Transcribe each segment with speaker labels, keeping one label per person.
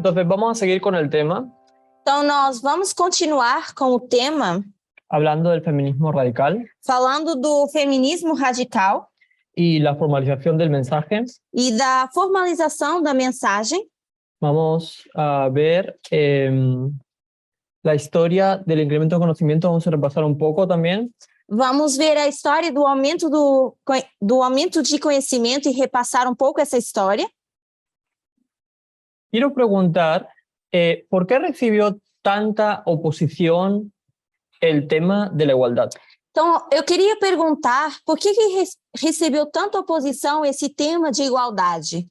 Speaker 1: Entonces vamos a seguir con el tema,
Speaker 2: Então, nós vamos continuar com o tema
Speaker 1: hablando del feminismo radical
Speaker 2: falando do feminismo radical
Speaker 1: y la formalización del mensaje.
Speaker 2: e da formalização da mensagem.
Speaker 1: Vamos a ver la historia del incremento de conocimiento, vamos a repasar un poco también.
Speaker 2: Vamos ver a história do aumento de conhecimento e repassar um pouco essa história.
Speaker 1: Quiero preguntar, ¿por qué recibió tanta oposición el tema de la igualdad?
Speaker 2: Então, eu queria perguntar por que recebeu tanta oposição esse tema de igualdade?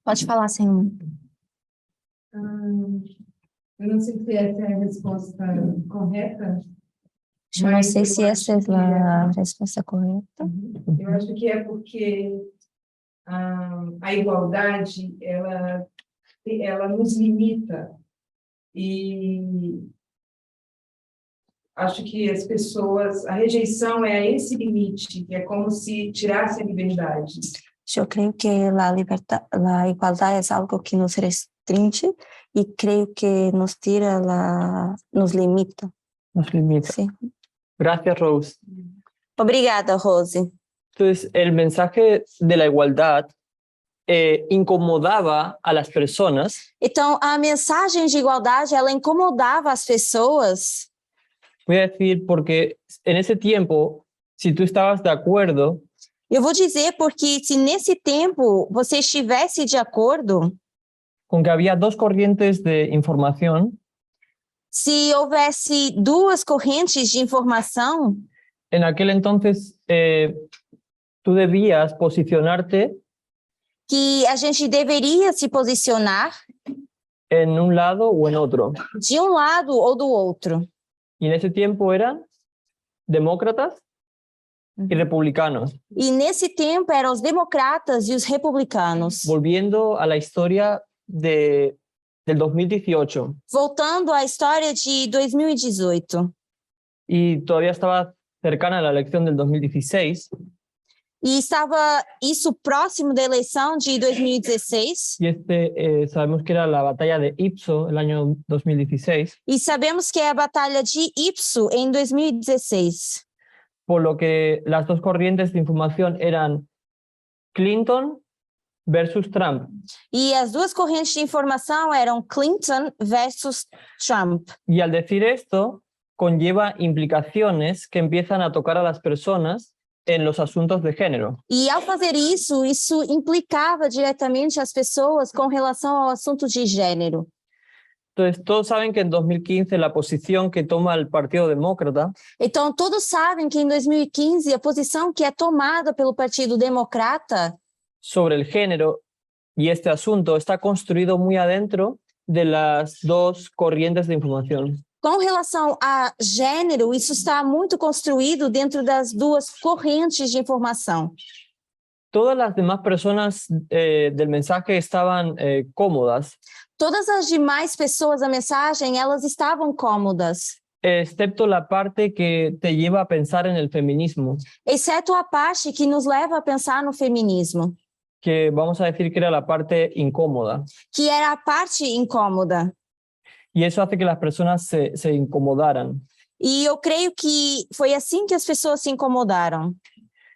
Speaker 2: Pode falar, senhor.
Speaker 3: Eu não sei se essa é a resposta correta.
Speaker 2: Eu não sei se essa é a resposta correta.
Speaker 3: Eu acho que é porque a igualdade, ela nos limita. E acho que as pessoas, a rejeição é a esse limite, que é como se tirasse a liberdade.
Speaker 2: Eu creio que a igualdade é algo que nos restringe e creio que nos tira, nos limita.
Speaker 1: Nos limita.
Speaker 2: Sí.
Speaker 1: Gracias, Rose.
Speaker 2: Obrigada, Rose.
Speaker 1: Entonces, el mensaje de la igualdad incomodaba a las personas.
Speaker 2: Então, a mensagem de igualdade, ela incomodava as pessoas.
Speaker 1: Voy a decir porque en ese tiempo, si tú estabas de acuerdo,
Speaker 2: Eu vou dizer porque se nesse tempo você estivesse de acordo,
Speaker 1: con que había dos corrientes de información,
Speaker 2: se houvesse duas correntes de informação,
Speaker 1: en aquel entonces tú debías posicionarte
Speaker 2: que a gente deveria se posicionar
Speaker 1: en un lado o en otro.
Speaker 2: de um lado ou do outro.
Speaker 1: Y en ese tiempo eran demócratas y republicanos.
Speaker 2: E nesse tempo eram os democratas e os republicanos.
Speaker 1: Volviendo a la historia del 2018.
Speaker 2: Voltando à história de 2018.
Speaker 1: Y todavía estaba cercana a la elección del 2016.
Speaker 2: E estava isso próximo da eleição de 2016.
Speaker 1: Y sabemos que era la batalla de Ipso el año 2016.
Speaker 2: E sabemos que é a batalha de Ipso em 2016.
Speaker 1: Por lo que las dos corrientes de información eran Clinton versus Trump.
Speaker 2: E as duas correntes de informação eram Clinton versus Trump.
Speaker 1: Y al decir esto, conlleva implicaciones que empiezan a tocar a las personas en los asuntos de género.
Speaker 2: E ao fazer isso implicava diretamente as pessoas com relação ao assunto de gênero.
Speaker 1: Entonces, todos saben que en 2015 la posición que toma el Partido Demócrata
Speaker 2: Então, todos sabem que em 2015 a posição que é tomada pelo Partido Democrata
Speaker 1: sobre el género y este asunto está construido muy adentro de las dos corrientes de información.
Speaker 2: com relação a gênero, isso está muito construído dentro das duas correntes de informação.
Speaker 1: Todas las demás personas del mensaje estaban cómodas,
Speaker 2: Todas as demais pessoas da mensagem, elas estavam cômodas,
Speaker 1: excepto la parte que te lleva a pensar en el feminismo,
Speaker 2: exceto a parte que nos leva a pensar no feminismo,
Speaker 1: que vamos a decir que era la parte incómoda.
Speaker 2: que era a parte incômoda.
Speaker 1: Y eso hace que las personas se incomodaran.
Speaker 2: E eu creio que foi assim que as pessoas se incomodaram.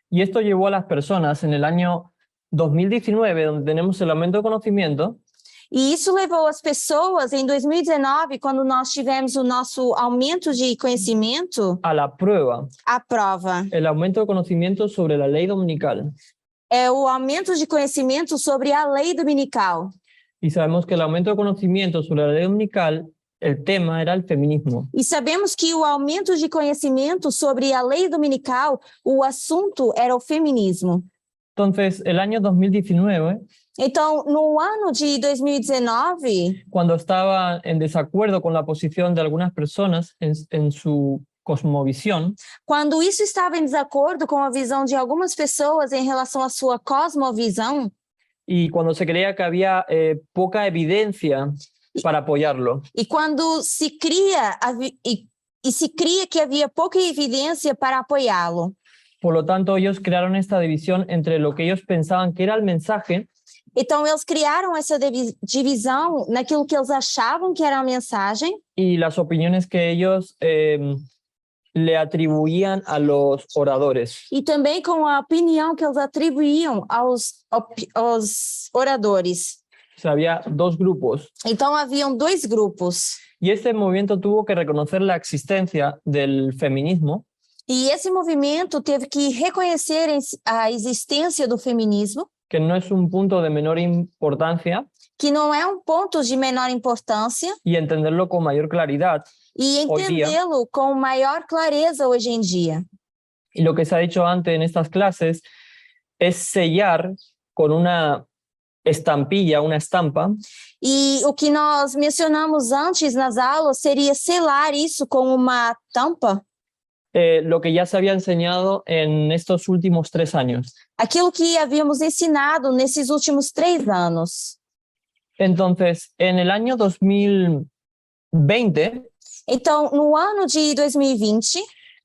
Speaker 1: Y esto llevó a las personas en el año 2019, donde tenemos el aumento de conocimiento,
Speaker 2: E isso levou as pessoas em 2019, quando nós tivemos o nosso aumento de conhecimento,
Speaker 1: a la prueba,
Speaker 2: à prova.
Speaker 1: el aumento de conocimiento sobre la ley dominical.
Speaker 2: É o aumento de conhecimento sobre a lei dominical.
Speaker 1: Y sabemos que el aumento de conocimiento sobre la ley dominical, el tema era el feminismo.
Speaker 2: E sabemos que o aumento de conhecimento sobre a lei dominical, o assunto era o feminismo.
Speaker 1: Entonces, el año 2019,
Speaker 2: Então, no ano de 2019,
Speaker 1: cuando estaba en desacuerdo con la posición de algunas personas en su cosmovisión,
Speaker 2: quando isso estava em desacordo com a visão de algumas pessoas em relação à sua cosmovisão,
Speaker 1: y cuando se creía que había poca evidencia para apoyarlo,
Speaker 2: e quando se cria e se cria que havia pouca evidência para apoiá-lo.
Speaker 1: Por lo tanto, ellos crearon esta división entre lo que ellos pensaban que era el mensaje
Speaker 2: Então, eles criaram essa divisão naquilo que eles achavam que era a mensagem
Speaker 1: y las opiniones que ellos le atribuían a los oradores.
Speaker 2: e também com a opinião que eles atribuíam aos oradores.
Speaker 1: O sea, había dos grupos.
Speaker 2: Então, haviam dois grupos.
Speaker 1: Y este movimiento tuvo que reconocer la existencia del feminismo
Speaker 2: E esse movimento teve que reconhecer a existência do feminismo,
Speaker 1: que no es un punto de menor importancia,
Speaker 2: que não é um ponto de menor importância,
Speaker 1: y entenderlo con mayor claridad.
Speaker 2: e entendê-lo com maior clareza hoje em dia.
Speaker 1: Y lo que se ha dicho antes en estas clases es sellar con una estampilla, una estampa,
Speaker 2: E o que nós mencionamos antes nas aulas seria selar isso com uma tampa,
Speaker 1: lo que ya se había enseñado en estos últimos 3 años.
Speaker 2: aquilo que havíamos ensinado nesses últimos 3 anos.
Speaker 1: Entonces, en el año 2020
Speaker 2: Então, no ano de 2020,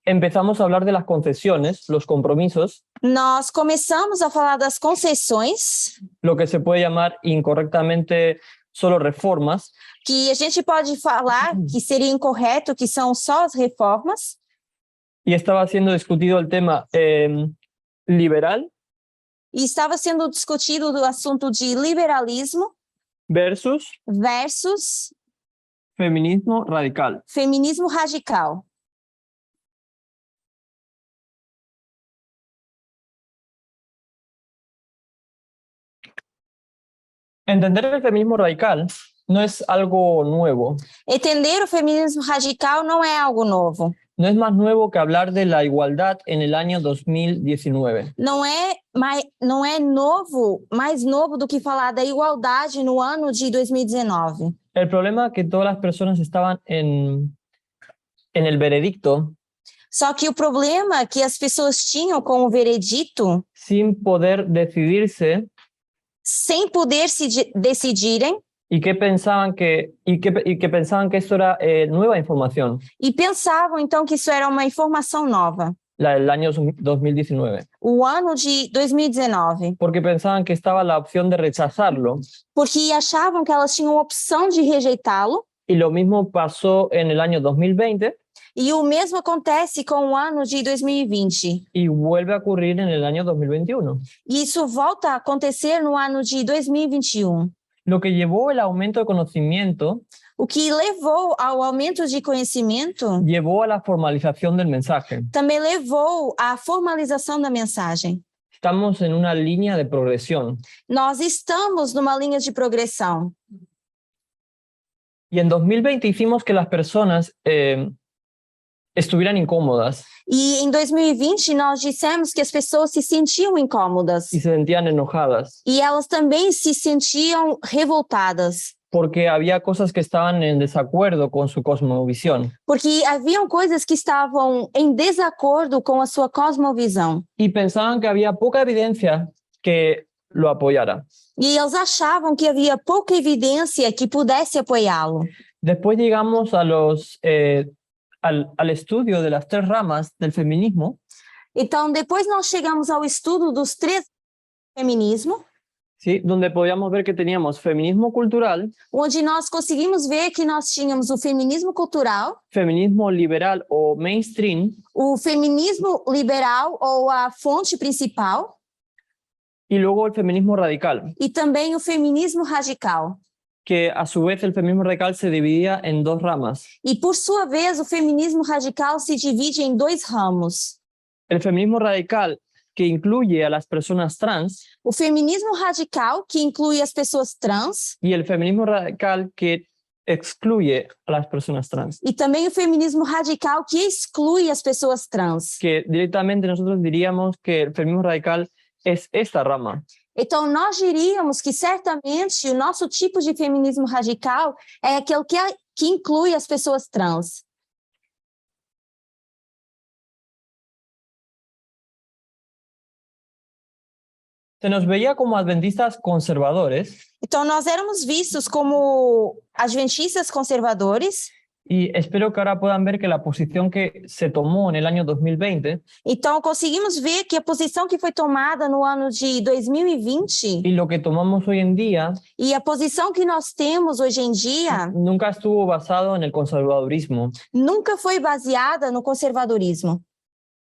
Speaker 1: empezamos a hablar de las concesiones, los compromisos,
Speaker 2: nós começamos a falar das concessões,
Speaker 1: lo que se puede llamar incorrectamente solo reformas,
Speaker 2: que a gente pode falar que seria incorreto, que são só as reformas,
Speaker 1: y estaba siendo discutido el tema liberal
Speaker 2: e estava sendo discutido o assunto de liberalismo
Speaker 1: versus
Speaker 2: versus
Speaker 1: feminismo radical.
Speaker 2: feminismo radical.
Speaker 1: Entender el feminismo radical no es algo nuevo,
Speaker 2: Entender o feminismo radical não é algo novo.
Speaker 1: no es más nuevo que hablar de la igualdad en el año 2019.
Speaker 2: Não é novo, mais novo do que falar da igualdade no ano de 2019.
Speaker 1: El problema es que todas las personas estaban en el veredicto
Speaker 2: Só que o problema que as pessoas tinham com o veredito,
Speaker 1: sin poder decidirse
Speaker 2: sem poder se decidirem,
Speaker 1: y que pensaban que esto era nueva información,
Speaker 2: e pensavam então que isso era uma informação nova,
Speaker 1: la del año 2019,
Speaker 2: o ano de 2019,
Speaker 1: porque pensaban que estaba la opción de rechazarlo.
Speaker 2: porque achavam que elas tinham a opção de rejeitá-lo,
Speaker 1: Y lo mismo pasó en el año 2020
Speaker 2: e o mesmo acontece com o ano de 2020.
Speaker 1: y vuelve a ocurrir en el año 2021.
Speaker 2: E isso volta a acontecer no ano de 2021.
Speaker 1: Lo que llevó el aumento de conocimiento
Speaker 2: O que levou ao aumento de conhecimento
Speaker 1: llevó a la formalización del mensaje.
Speaker 2: também levou à formalização da mensagem.
Speaker 1: Estamos en una línea de progresión.
Speaker 2: Nós estamos numa linha de progressão.
Speaker 1: Y en 2020 hicimos que las personas estuvieran incómodas
Speaker 2: E em 2020 nós dissemos que as pessoas se sentiam incômodas
Speaker 1: y se sentían enojadas,
Speaker 2: e elas também se sentiam revoltadas,
Speaker 1: porque había cosas que estaban en desacuerdo con su cosmovisión.
Speaker 2: porque haviam coisas que estavam em desacordo com a sua cosmovisão.
Speaker 1: Y pensaban que había poca evidencia que lo apoyara.
Speaker 2: E eles achavam que havia pouca evidência que pudesse apoiá-lo.
Speaker 1: Después llegamos al estudio de las 3 ramas del feminismo,
Speaker 2: Então, depois nós chegamos ao estudo dos 3 feminismos,
Speaker 1: ¿sí? Donde podíamos ver que teníamos feminismo cultural,
Speaker 2: onde nós conseguimos ver que nós tínhamos o feminismo cultural,
Speaker 1: feminismo liberal o mainstream
Speaker 2: o feminismo liberal ou a fonte principal,
Speaker 1: y luego el feminismo radical,
Speaker 2: e também o feminismo radical.
Speaker 1: que a su vez el feminismo radical se dividía en 2 ramas.
Speaker 2: E, por sua vez, o feminismo radical se divide em 2 ramos.
Speaker 1: El feminismo radical que incluye a las personas trans
Speaker 2: O feminismo radical, que inclui as pessoas trans,
Speaker 1: y el feminismo radical que excluye a las personas trans,
Speaker 2: e também o feminismo radical, que exclui as pessoas trans.
Speaker 1: que directamente nosotros diríamos que el feminismo radical es esta rama.
Speaker 2: Então, nós diríamos que, certamente, o nosso tipo de feminismo radical é aquele que inclui as pessoas trans.
Speaker 1: Se nos veía como adventistas conservadores
Speaker 2: Então, nós éramos vistos como adventistas conservadores
Speaker 1: Y espero que ahora puedan ver que la posición que se tomó en el año 2020
Speaker 2: Então, conseguimos ver que a posição que foi tomada no ano de 2020
Speaker 1: y lo que tomamos hoy en día
Speaker 2: e a posição que nós temos hoje em dia
Speaker 1: nunca estuvo basado en el conservadurismo,
Speaker 2: nunca foi baseada no conservadorismo,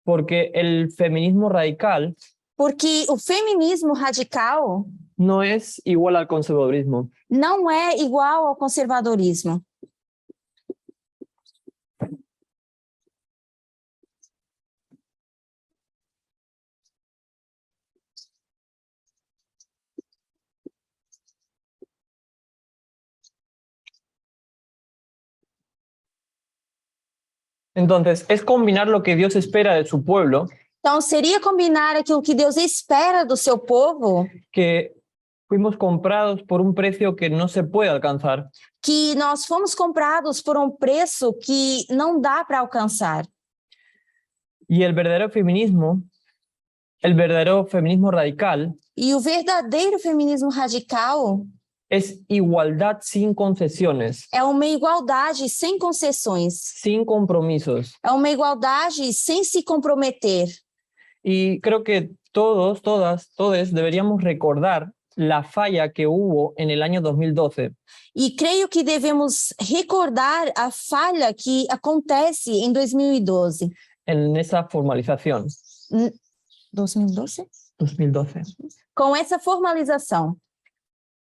Speaker 1: porque el feminismo radical
Speaker 2: porque o feminismo radical
Speaker 1: no es igual al conservadurismo.
Speaker 2: não é igual ao conservadorismo.
Speaker 1: Entonces, es combinar lo que Dios espera de su pueblo,
Speaker 2: Então, seria combinar aquilo que Deus espera do seu povo,
Speaker 1: que fuimos comprados por un precio que no se puede alcanzar,
Speaker 2: que nós fomos comprados por um preço que não dá para alcançar.
Speaker 1: y el verdadero feminismo radical,
Speaker 2: E o verdadeiro feminismo radical
Speaker 1: es igualdad sin concesiones,
Speaker 2: é uma igualdade sem concessões,
Speaker 1: sin compromisos.
Speaker 2: é uma igualdade sem se comprometer.
Speaker 1: Y creo que todos deberíamos recordar la falla que hubo en el año 2012.
Speaker 2: E creio que devemos recordar a falha que acontece em 2012.
Speaker 1: En esa formalización.
Speaker 2: 2012?
Speaker 1: 2012.
Speaker 2: Com essa formalização.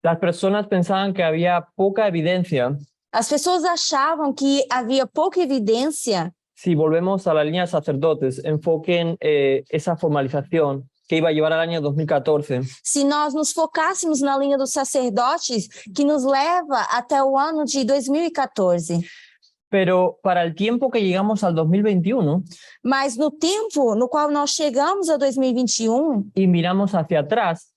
Speaker 1: Las personas pensaban que había poca evidencia
Speaker 2: As pessoas achavam que havia pouca evidência
Speaker 1: si volvemos a la línea de sacerdotes, enfoquen esa formalización que iba a llevar al año 2014.
Speaker 2: se nós nos focássemos na linha dos sacerdotes, que nos leva até o ano de 2014.
Speaker 1: Pero para el tiempo que llegamos al 2021
Speaker 2: Mas no tempo no qual nós chegamos a 2021
Speaker 1: y miramos hacia atrás,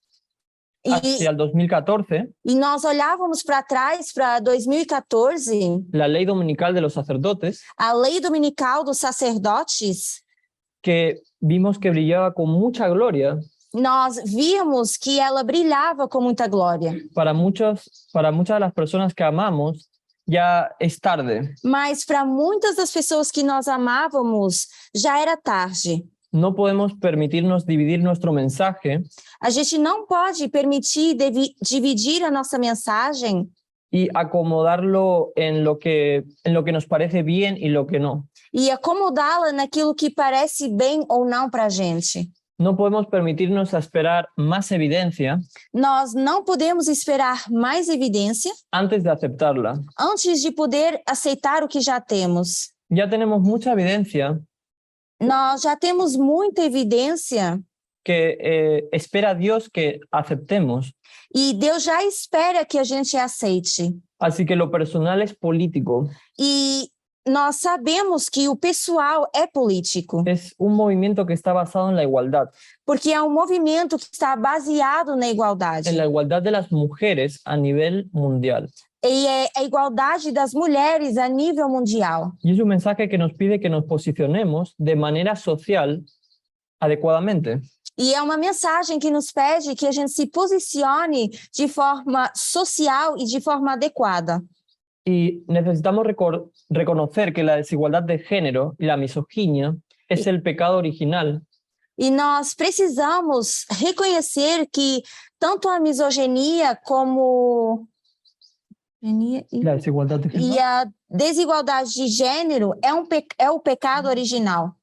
Speaker 1: hacia el 2014,
Speaker 2: e nós olhávamos para trás, para 2014,
Speaker 1: la ley dominical de los sacerdotes,
Speaker 2: a lei dominical dos sacerdotes,
Speaker 1: que vimos que brillaba con mucha gloria,
Speaker 2: nós víamos que ela brilhava com muita glória.
Speaker 1: para muchas de las personas que amamos, ya es tarde.
Speaker 2: Mas para muitas das pessoas que nós amávamos, já era tarde.
Speaker 1: No podemos permitirnos dividir nuestro mensaje
Speaker 2: A gente não pode permitir dividir a nossa mensagem
Speaker 1: y acomodarlo en lo que nos parece bien y lo que no.
Speaker 2: e acomodá-la naquilo que parece bem ou não para a gente.
Speaker 1: No podemos permitirnos esperar más evidencia
Speaker 2: Nós não podemos esperar mais evidência
Speaker 1: antes de aceptarla.
Speaker 2: antes de poder aceitar o que já temos.
Speaker 1: Ya tenemos mucha evidencia
Speaker 2: Nós já temos muita evidência
Speaker 1: que espera Dios que aceptemos.
Speaker 2: e Deus já espera que a gente aceite.
Speaker 1: Así que lo personal es político.
Speaker 2: E nós sabemos que o pessoal é político,
Speaker 1: Es un movimiento que está basado en la igualdad
Speaker 2: porque é um movimento que está baseado na igualdade.
Speaker 1: de las mujeres a nivel mundial.
Speaker 2: E é a igualdade das mulheres a nível mundial.
Speaker 1: Y es un mensaje que nos pide que nos posicionemos de manera social adecuadamente.
Speaker 2: E é uma mensagem que nos pede que a gente se posicione de forma social e de forma adequada.
Speaker 1: Y necesitamos reconocer que la desigualdad de género y la misoginia es el pecado original
Speaker 2: E nós precisamos reconhecer que tanto a misoginia como
Speaker 1: la desigualdad de género.
Speaker 2: e a desigualdade de gênero é o pecado original.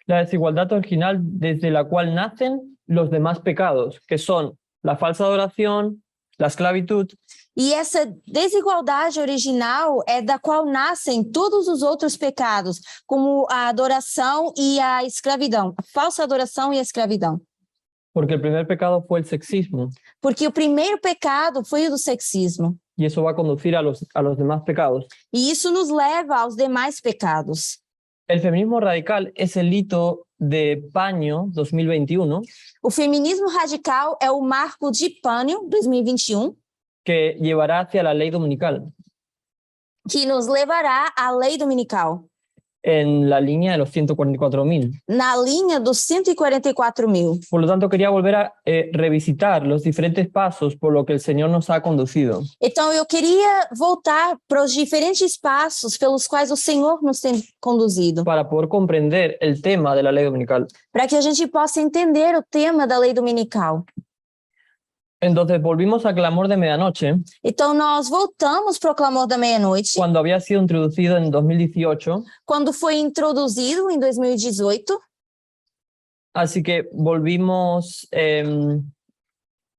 Speaker 1: La desigualdad original desde la cual nacen los demás pecados, que son la falsa adoración, la esclavitud,
Speaker 2: E essa desigualdade original é da qual nascem todos os outros pecados, como a adoração e a escravidão, a falsa adoração e a escravidão.
Speaker 1: porque el primer pecado fue el sexismo,
Speaker 2: Porque o primeiro pecado foi o do sexismo.
Speaker 1: y eso va a conducir a los demás pecados.
Speaker 2: E isso nos leva aos demais pecados.
Speaker 1: El feminismo radical es el hito de Paño 2021,
Speaker 2: O feminismo radical é o marco de Pânio 2021,
Speaker 1: que llevará hacia la ley dominical.
Speaker 2: que nos levará à lei dominical.
Speaker 1: en la línea de los 144.000.
Speaker 2: na linha dos 144.000.
Speaker 1: Por lo tanto, quería volver a revisitar los diferentes pasos por lo que el Señor nos ha conducido
Speaker 2: Então, eu queria voltar para os diferentes passos pelos quais o Senhor nos tem conduzido,
Speaker 1: para poder comprender el tema de la ley dominical.
Speaker 2: para que a gente possa entender o tema da lei dominical.
Speaker 1: Entonces, volvimos al clamor de medianoche
Speaker 2: Então, nós voltamos para o clamor da meia-noite,
Speaker 1: cuando había sido introducido en 2018.
Speaker 2: quando foi introduzido em 2018.
Speaker 1: Así que volvimos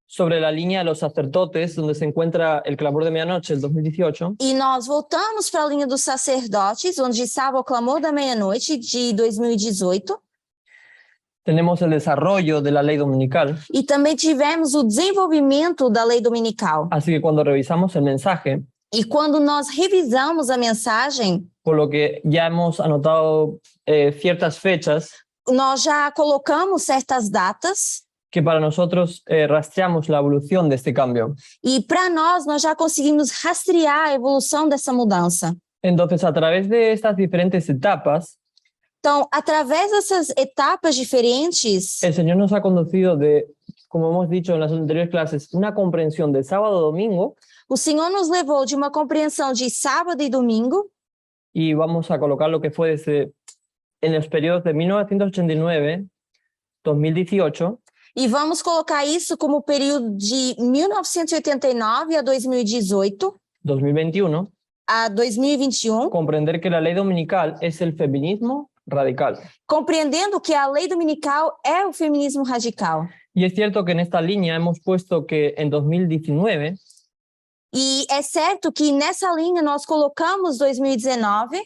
Speaker 1: sobre la línea de los sacerdotes, donde se encuentra el clamor de medianoche, el 2018.
Speaker 2: E nós voltamos para a linha dos sacerdotes, onde estava o clamor da meia-noite de 2018.
Speaker 1: Tenemos el desarrollo de la ley dominical.
Speaker 2: E também tivemos o desenvolvimento da lei dominical.
Speaker 1: Así que cuando revisamos el mensaje,
Speaker 2: E quando nós revisamos a mensagem,
Speaker 1: por lo que ya hemos anotado ciertas fechas
Speaker 2: nós já colocamos certas datas
Speaker 1: que para nosotros rastreamos la evolución de este cambio.
Speaker 2: e para nós já conseguimos rastrear a evolução dessa mudança.
Speaker 1: Entonces, a través de estas diferentes etapas,
Speaker 2: Então, através dessas etapas diferentes,
Speaker 1: el Señor nos ha conducido de, como hemos dicho en las anteriores clases, una comprensión de sábado a domingo,
Speaker 2: o Senhor nos levou de uma compreensão de sábado e domingo,
Speaker 1: y vamos a colocar lo que fue desde en los periodos de 1989, 2018,
Speaker 2: e vamos colocar isso como período de 1989 a 2018,
Speaker 1: 2021,
Speaker 2: a 2021,
Speaker 1: comprender que la ley dominical es el feminismo radical.
Speaker 2: compreendendo que a lei dominical é o feminismo radical.
Speaker 1: Y es cierto que en esta línea hemos puesto que en 2019
Speaker 2: E é certo que nessa linha nós colocamos 2019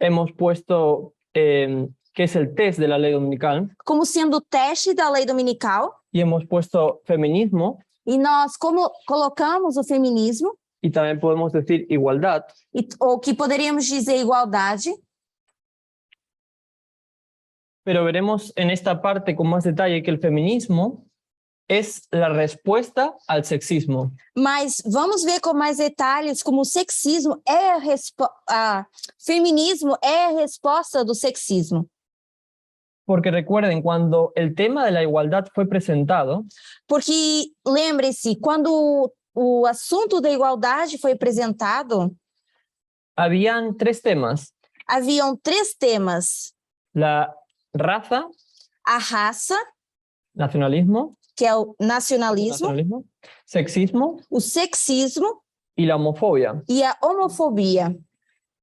Speaker 1: hemos puesto que es el test de la ley dominical,
Speaker 2: como sendo o teste da lei dominical,
Speaker 1: y hemos puesto feminismo,
Speaker 2: e nós como colocamos o feminismo,
Speaker 1: y también podemos decir igualdad,
Speaker 2: ou que poderíamos dizer igualdade,
Speaker 1: pero veremos en esta parte con más detalle que el feminismo es la respuesta al sexismo.
Speaker 2: mas vamos ver com mais detalhes como o sexismo é feminismo é a resposta do sexismo.
Speaker 1: Porque recuerden, cuando el tema de la igualdad fue presentado,
Speaker 2: Porque lembre-se, quando o assunto da igualdade foi apresentado,
Speaker 1: habían tres temas:
Speaker 2: haviam 3 temas:
Speaker 1: la raza,
Speaker 2: a raça,
Speaker 1: nacionalismo,
Speaker 2: que é o nacionalismo,
Speaker 1: sexismo
Speaker 2: o sexismo
Speaker 1: y la homofobia.
Speaker 2: e a homofobia.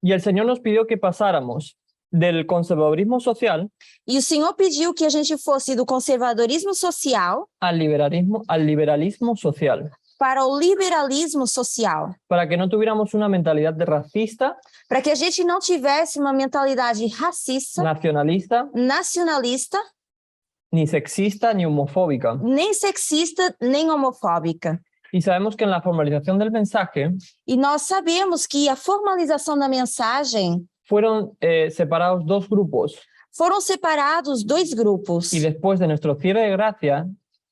Speaker 1: Y el Señor nos pidió que pasáramos del conservadurismo social
Speaker 2: E o Senhor pediu que a gente fosse do conservadorismo social
Speaker 1: al liberalismo social,
Speaker 2: para o liberalismo social,
Speaker 1: para que no tuviéramos una mentalidad de racista,
Speaker 2: para que a gente não tivesse uma mentalidade racista,
Speaker 1: nacionalista,
Speaker 2: nacionalista,
Speaker 1: ni sexista, ni homofóbica.
Speaker 2: nem sexista, nem homofóbica.
Speaker 1: Y sabemos que en la formalización del mensaje
Speaker 2: E nós sabemos que a formalização da mensagem
Speaker 1: fueron separados dos grupos.
Speaker 2: foram separados 2 grupos.
Speaker 1: Y después de nuestro cierre de gracia,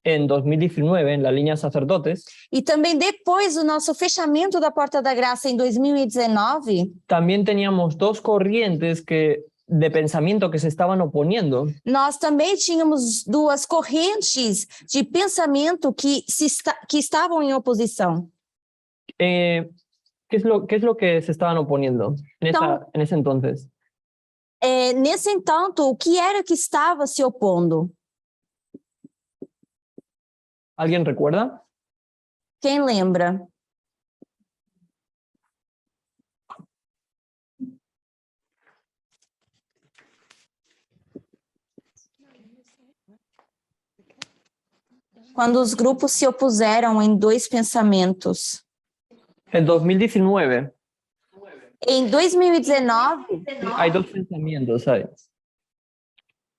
Speaker 1: en 2019, en la línea sacerdotes,
Speaker 2: E também depois do nosso fechamento da Porta da Graça em 2019,
Speaker 1: también teníamos dos corrientes de pensamiento que se estaban oponiendo.
Speaker 2: nós também tínhamos 2 correntes de pensamento que estavam em oposição.
Speaker 1: ¿Qué es lo que se estaban oponiendo en ese entonces?
Speaker 2: Nesse entanto, o que era que estava se opondo?
Speaker 1: ¿Alguien recuerda?
Speaker 2: Quem lembra? Quando os grupos se opuseram em 2 pensamentos.
Speaker 1: En 2019
Speaker 2: Em 2019,
Speaker 1: hay dos pensamientos ahí.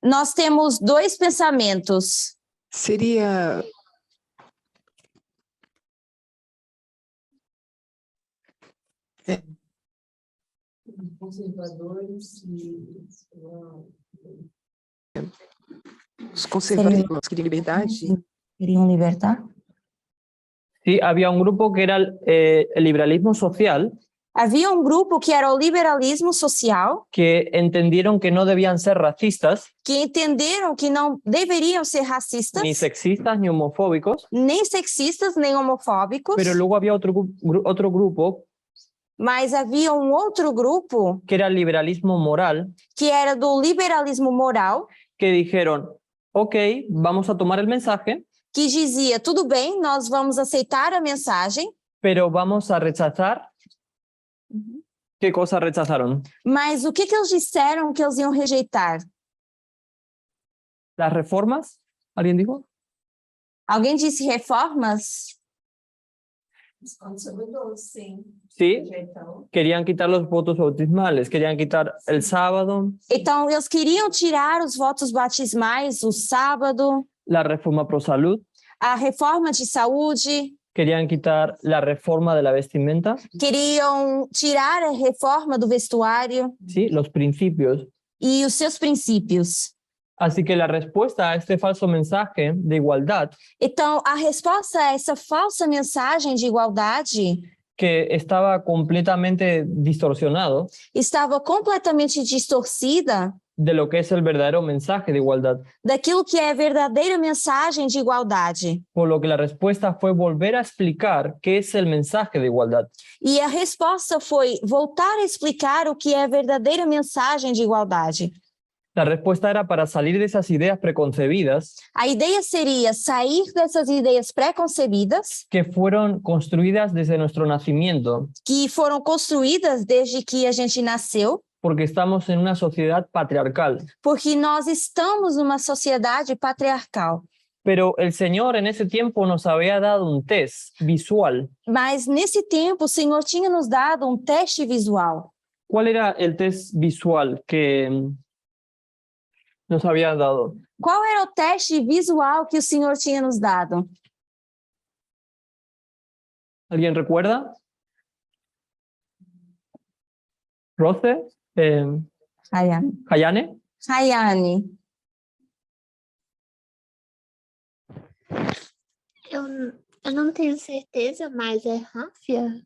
Speaker 2: nós temos 2 pensamentos.
Speaker 4: Seria
Speaker 3: Conservadores e
Speaker 4: os conservadores queriam liberdade?
Speaker 2: Queriam libertar?
Speaker 1: Sí, había un grupo que era el liberalismo social,
Speaker 2: Havia um grupo que era o liberalismo social,
Speaker 1: que entendieron que no debían ser racistas,
Speaker 2: que entenderam que não deveriam ser racistas,
Speaker 1: ni sexistas, ni homofóbicos,
Speaker 2: nem sexistas, nem homofóbicos,
Speaker 1: pero luego había otro grupo
Speaker 2: mas havia um outro grupo
Speaker 1: que era el liberalismo moral,
Speaker 2: que era do liberalismo moral,
Speaker 1: que dijeron, ok, vamos a tomar el mensaje,
Speaker 2: que dizia, tudo bem, nós vamos aceitar a mensagem,
Speaker 1: pero vamos a rechazar. ¿Qué cosa rechazaron?
Speaker 2: mas o que eles disseram que eles iam rejeitar?
Speaker 1: ¿Las reformas? ¿Alguien dijo?
Speaker 2: Alguém disse reformas?
Speaker 3: Os conservadores, sim.
Speaker 1: Sí,
Speaker 3: Rejeitam.
Speaker 1: querían quitar los votos bautismales, querían quitar el sábado,
Speaker 2: Então, eles queriam tirar os votos batismais, o sábado,
Speaker 1: la reforma pro salud,
Speaker 2: a reforma de saúde,
Speaker 1: querían quitar la reforma de la vestimenta,
Speaker 2: queriam tirar a reforma do vestuário
Speaker 1: sí, los principios.
Speaker 2: e os seus princípios.
Speaker 1: Así que la respuesta a este falso mensaje de igualdad,
Speaker 2: Então, a resposta a essa falsa mensagem de igualdade
Speaker 1: que estaba completamente distorsionado
Speaker 2: estava completamente distorcida
Speaker 1: de lo que es el verdadero mensaje de igualdad,
Speaker 2: daquilo que é a verdadeira mensagem de igualdade.
Speaker 1: por lo que la respuesta fue volver a explicar qué es el mensaje de igualdad.
Speaker 2: E a resposta foi voltar a explicar o que é a verdadeira mensagem de igualdade.
Speaker 1: La respuesta era para salir de esas ideas preconcebidas
Speaker 2: A ideia seria sair dessas ideias pré-concebidas
Speaker 1: que fueron construidas desde nuestro nacimiento,
Speaker 2: que foram construídas desde que a gente nasceu,
Speaker 1: porque estamos en una sociedad patriarcal.
Speaker 2: porque nós estamos numa sociedade patriarcal.
Speaker 1: Pero el Señor en ese tiempo nos había dado un test visual.
Speaker 2: Mas nesse tempo o Senhor tinha nos dado um teste visual.
Speaker 1: ¿Cuál era el test visual que nos había dado?
Speaker 2: Qual era o teste visual que o Senhor tinha nos dado?
Speaker 1: ¿Alguien recuerda? ¿Roce? ¿Hayane?
Speaker 2: Rayane,
Speaker 5: Eu não tenho certeza, mas é Ráfia?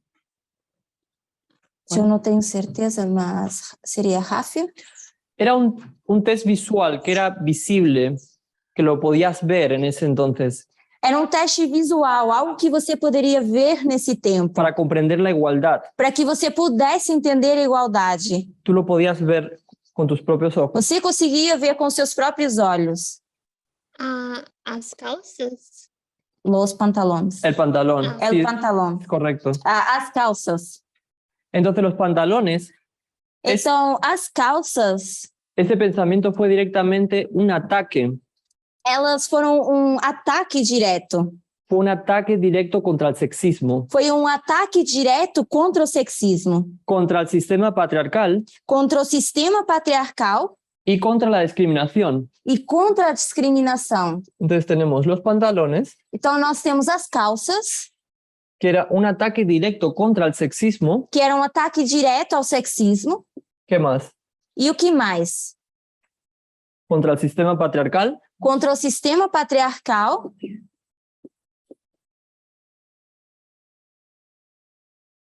Speaker 2: eu não tenho certeza, mas seria Ráfia?
Speaker 1: Era un test visual que era visible, que lo podías ver en ese entonces,
Speaker 2: Era um teste visual, algo que você poderia ver nesse tempo,
Speaker 1: para comprender la igualdad.
Speaker 2: para que você pudesse entender a igualdade.
Speaker 1: Tú lo podías ver con tus propios ojos.
Speaker 2: Você conseguia ver com seus próprios olhos
Speaker 5: As calças?
Speaker 2: os pantalones.
Speaker 1: El pantalón.
Speaker 2: El
Speaker 1: Sí,
Speaker 2: pantalão.
Speaker 1: correcto.
Speaker 2: As calças.
Speaker 1: Entonces los pantalones,
Speaker 2: Então, as calças,
Speaker 1: ese pensamiento fue directamente un ataque.
Speaker 2: elas foram um ataque direto.
Speaker 1: Fue un ataque directo contra el sexismo,
Speaker 2: Foi um ataque direto contra o sexismo,
Speaker 1: contra el sistema patriarcal
Speaker 2: contra o sistema patriarcal
Speaker 1: y contra la discriminación.
Speaker 2: e contra a discriminação.
Speaker 1: Entonces tenemos los pantalones,
Speaker 2: Então, nós temos as calças,
Speaker 1: que era un ataque directo contra el sexismo.
Speaker 2: que era um ataque direto ao sexismo.
Speaker 1: ¿Qué más?
Speaker 2: E o que mais?
Speaker 1: Contra el sistema patriarcal
Speaker 2: Contra o sistema patriarcal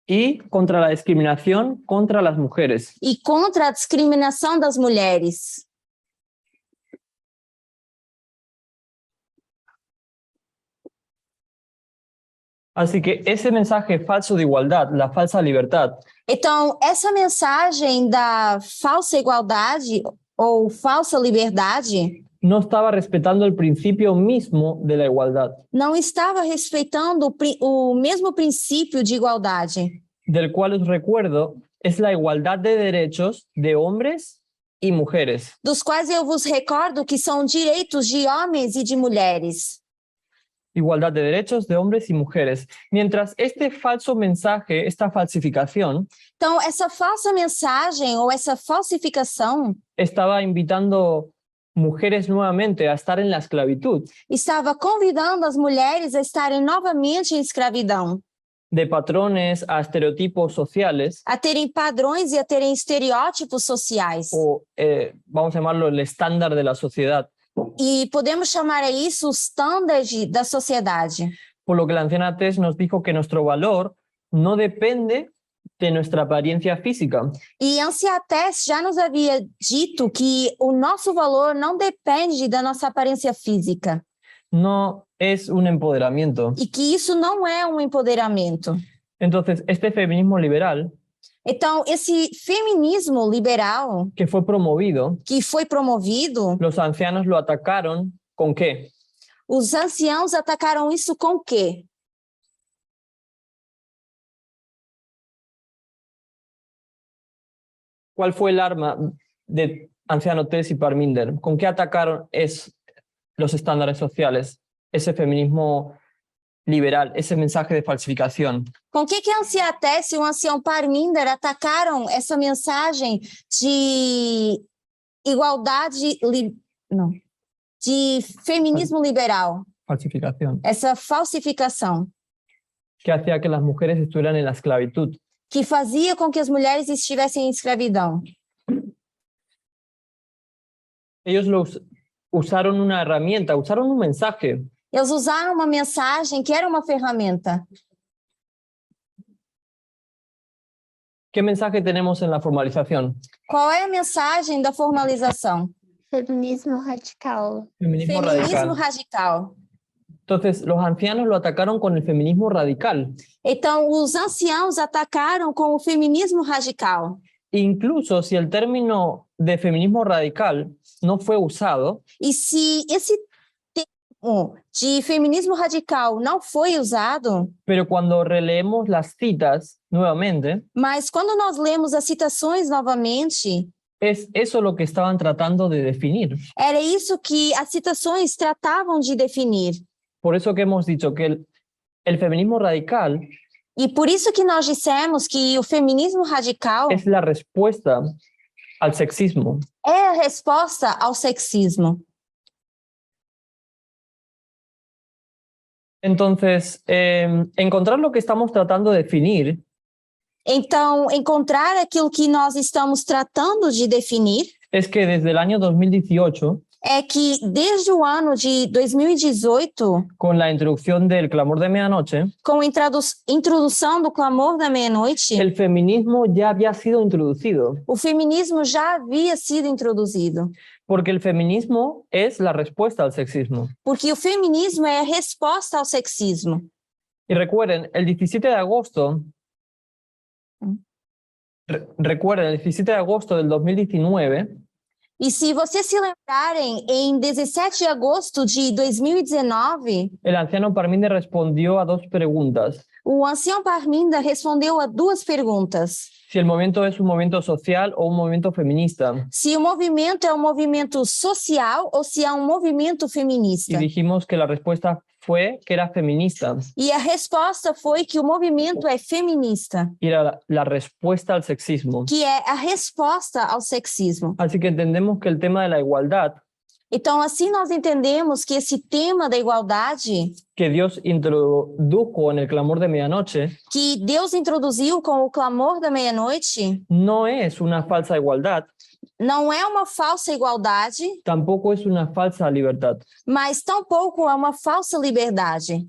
Speaker 1: y contra la discriminación contra las mujeres.
Speaker 2: e contra a discriminação das mulheres.
Speaker 1: Así que ese mensaje falso de igualdad, la falsa libertad,
Speaker 2: Então, essa mensagem da falsa igualdade ou falsa liberdade
Speaker 1: no estaba respetando el principio mismo de la igualdad,
Speaker 2: não estava respeitando o mesmo princípio de igualdade,
Speaker 1: del cual os recuerdo es la igualdad de derechos de hombres y mujeres.
Speaker 2: dos quais eu vos recordo que são direitos de homens e de mulheres.
Speaker 1: Igualdad de derechos de hombres y mujeres. Mientras este falso mensaje, esta falsificación,
Speaker 2: Então, essa falsa mensagem ou essa falsificação
Speaker 1: estaba invitando mujeres nuevamente a estar en la esclavitud,
Speaker 2: estava convidando as mulheres a estarem novamente em escravidão,
Speaker 1: de patrones a estereotipos sociales,
Speaker 2: a terem padrões e a terem estereótipos sociais.
Speaker 1: o vamos a llamarlo el estándar de la sociedad.
Speaker 2: E podemos chamar a isso o standard da sociedade.
Speaker 1: Por lo que la anciana Tess nos dijo que nuestro valor no depende de nuestra apariencia física.
Speaker 2: E Anciatés já nos havia dito que o nosso valor não depende da nossa aparência física
Speaker 1: No es un empoderamiento.
Speaker 2: e que isso não é um empoderamento.
Speaker 1: Entonces, este feminismo liberal
Speaker 2: Então, esse feminismo liberal
Speaker 1: que fue promovido,
Speaker 2: que foi promovido,
Speaker 1: los ancianos lo atacaron ¿con qué?
Speaker 2: os anciãos atacaram isso com o quê?
Speaker 1: ¿Cuál fue el arma de Anciano Tess y Parminder? ¿Con qué atacaron los estándares sociales? Ese feminismo liberal, esse mensaje de falsificação.
Speaker 2: Com que Anciatés e o ancião Parminder atacaram essa mensagem de igualdade, de feminismo liberal,
Speaker 1: Falsificação.
Speaker 2: essa falsificação,
Speaker 1: Que hacía que las mujeres estuvieran en la esclavitud.
Speaker 2: que fazia com que as mulheres estivessem em escravidão.
Speaker 1: Ellos usaron una herramienta, usaron un mensaje.
Speaker 2: Eles usaram uma mensagem que era uma ferramenta.
Speaker 1: ¿Qué mensaje tenemos en la formalización?
Speaker 2: Qual é a mensagem da formalização?
Speaker 5: Feminismo radical.
Speaker 1: Feminismo
Speaker 2: Feminismo
Speaker 1: radical.
Speaker 2: radical.
Speaker 1: Entonces, los ancianos lo atacaron con el feminismo radical.
Speaker 2: Então, os anciãos atacaram com o feminismo radical.
Speaker 1: Incluso si el término de feminismo radical no fue usado,
Speaker 2: E se esse termo de feminismo radical não foi usado,
Speaker 1: pero cuando releemos las citas nuevamente,
Speaker 2: mas quando nós lemos as citações novamente,
Speaker 1: es eso lo que estaban tratando de definir.
Speaker 2: era isso que as citações tratavam de definir.
Speaker 1: Por eso que hemos dicho que el feminismo radical
Speaker 2: E por isso que nós dissemos que o feminismo radical
Speaker 1: es la respuesta al sexismo.
Speaker 2: é a resposta ao sexismo.
Speaker 1: Entonces, encontrar lo que estamos tratando de definir
Speaker 2: Então, encontrar aquilo que nós estamos tratando de definir
Speaker 1: es que desde el año 2018,
Speaker 2: é que desde o ano de 2018,
Speaker 1: con la introducción del clamor de medianoche,
Speaker 2: com a introdução do clamor da meia-noite,
Speaker 1: el feminismo ya había sido introducido,
Speaker 2: o feminismo já havia sido introduzido.
Speaker 1: porque el feminismo es la respuesta al sexismo.
Speaker 2: Porque o feminismo é a resposta ao sexismo.
Speaker 1: Y recuerden, el 17 de agosto, recuerden, el 17 de agosto del 2019,
Speaker 2: E se vocês se lembrarem, em 17 de agosto de 2019,
Speaker 1: el anciano Parminder respondió a dos preguntas.
Speaker 2: o ancião Parminder respondeu a duas perguntas.
Speaker 1: Si el movimiento es un movimiento social o un movimiento feminista.
Speaker 2: Se o movimento é um movimento social ou se é um movimento
Speaker 1: Y
Speaker 2: feminista.
Speaker 1: dijimos que la respuesta fue que era feminista.
Speaker 2: E a resposta foi que o movimento é feminista,
Speaker 1: Y era la respuesta al sexismo.
Speaker 2: que é a resposta ao sexismo.
Speaker 1: Así que entendemos que el tema de la igualdad
Speaker 2: Então, assim nós entendemos que esse tema da igualdade
Speaker 1: que Dios introdujo en el clamor de medianoche
Speaker 2: que Deus introduziu com o clamor da meia-noite
Speaker 1: no es una falsa igualdad,
Speaker 2: não é uma falsa igualdade,
Speaker 1: tampoco es una falsa libertad.
Speaker 2: mas tampouco é uma falsa liberdade.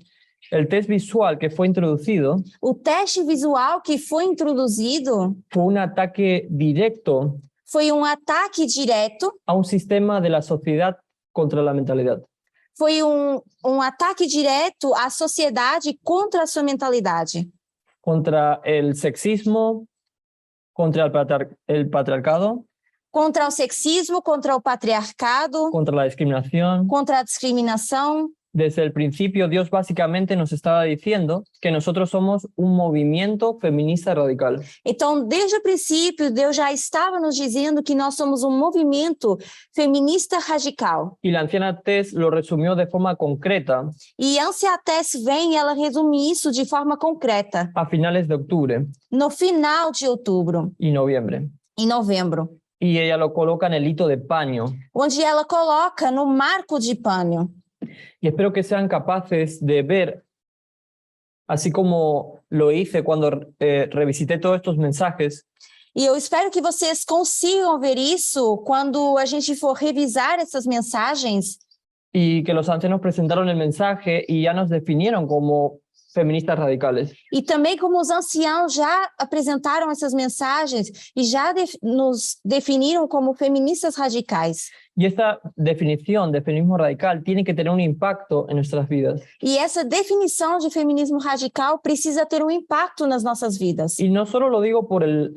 Speaker 1: El test visual que fue introducido
Speaker 2: O teste visual que foi introduzido
Speaker 1: fue un ataque directo
Speaker 2: foi um ataque direto,
Speaker 1: a un sistema de la sociedad contra la mentalidad.
Speaker 2: foi um ataque direto à sociedade contra a sua mentalidade,
Speaker 1: Contra el sexismo, contra el patriarcado,
Speaker 2: contra o sexismo, contra o patriarcado,
Speaker 1: contra la discriminación.
Speaker 2: contra a discriminação.
Speaker 1: Desde el principio, Dios básicamente nos estaba diciendo que nosotros somos un movimiento feminista radical.
Speaker 2: Então, desde o princípio, Deus já estava nos dizendo que nós somos um movimento feminista radical.
Speaker 1: Y la anciana Tess lo resumió de forma concreta
Speaker 2: E a Anciatés vem e ela resume isso de forma concreta,
Speaker 1: a finales de octubre
Speaker 2: no final de outubro,
Speaker 1: y noviembre.
Speaker 2: em novembro,
Speaker 1: Y ella lo coloca en el hito de paño.
Speaker 2: onde ela coloca no marco de pano.
Speaker 1: Y espero que sean capaces de ver, así como lo hice cuando revisité todos estos mensajes,
Speaker 2: E eu espero que vocês consigam ver isso quando a gente for revisar essas mensagens
Speaker 1: y que los ancianos presentaron el mensaje y ya nos definieron como feministas radicales.
Speaker 2: E também como os anciãos já apresentaram essas mensagens e já nos definiram como feministas radicais.
Speaker 1: Y esta definición de feminismo radical tiene que tener un impacto en nuestras vidas.
Speaker 2: E essa definição de feminismo radical precisa ter um impacto nas nossas vidas.
Speaker 1: Y no solo lo digo por el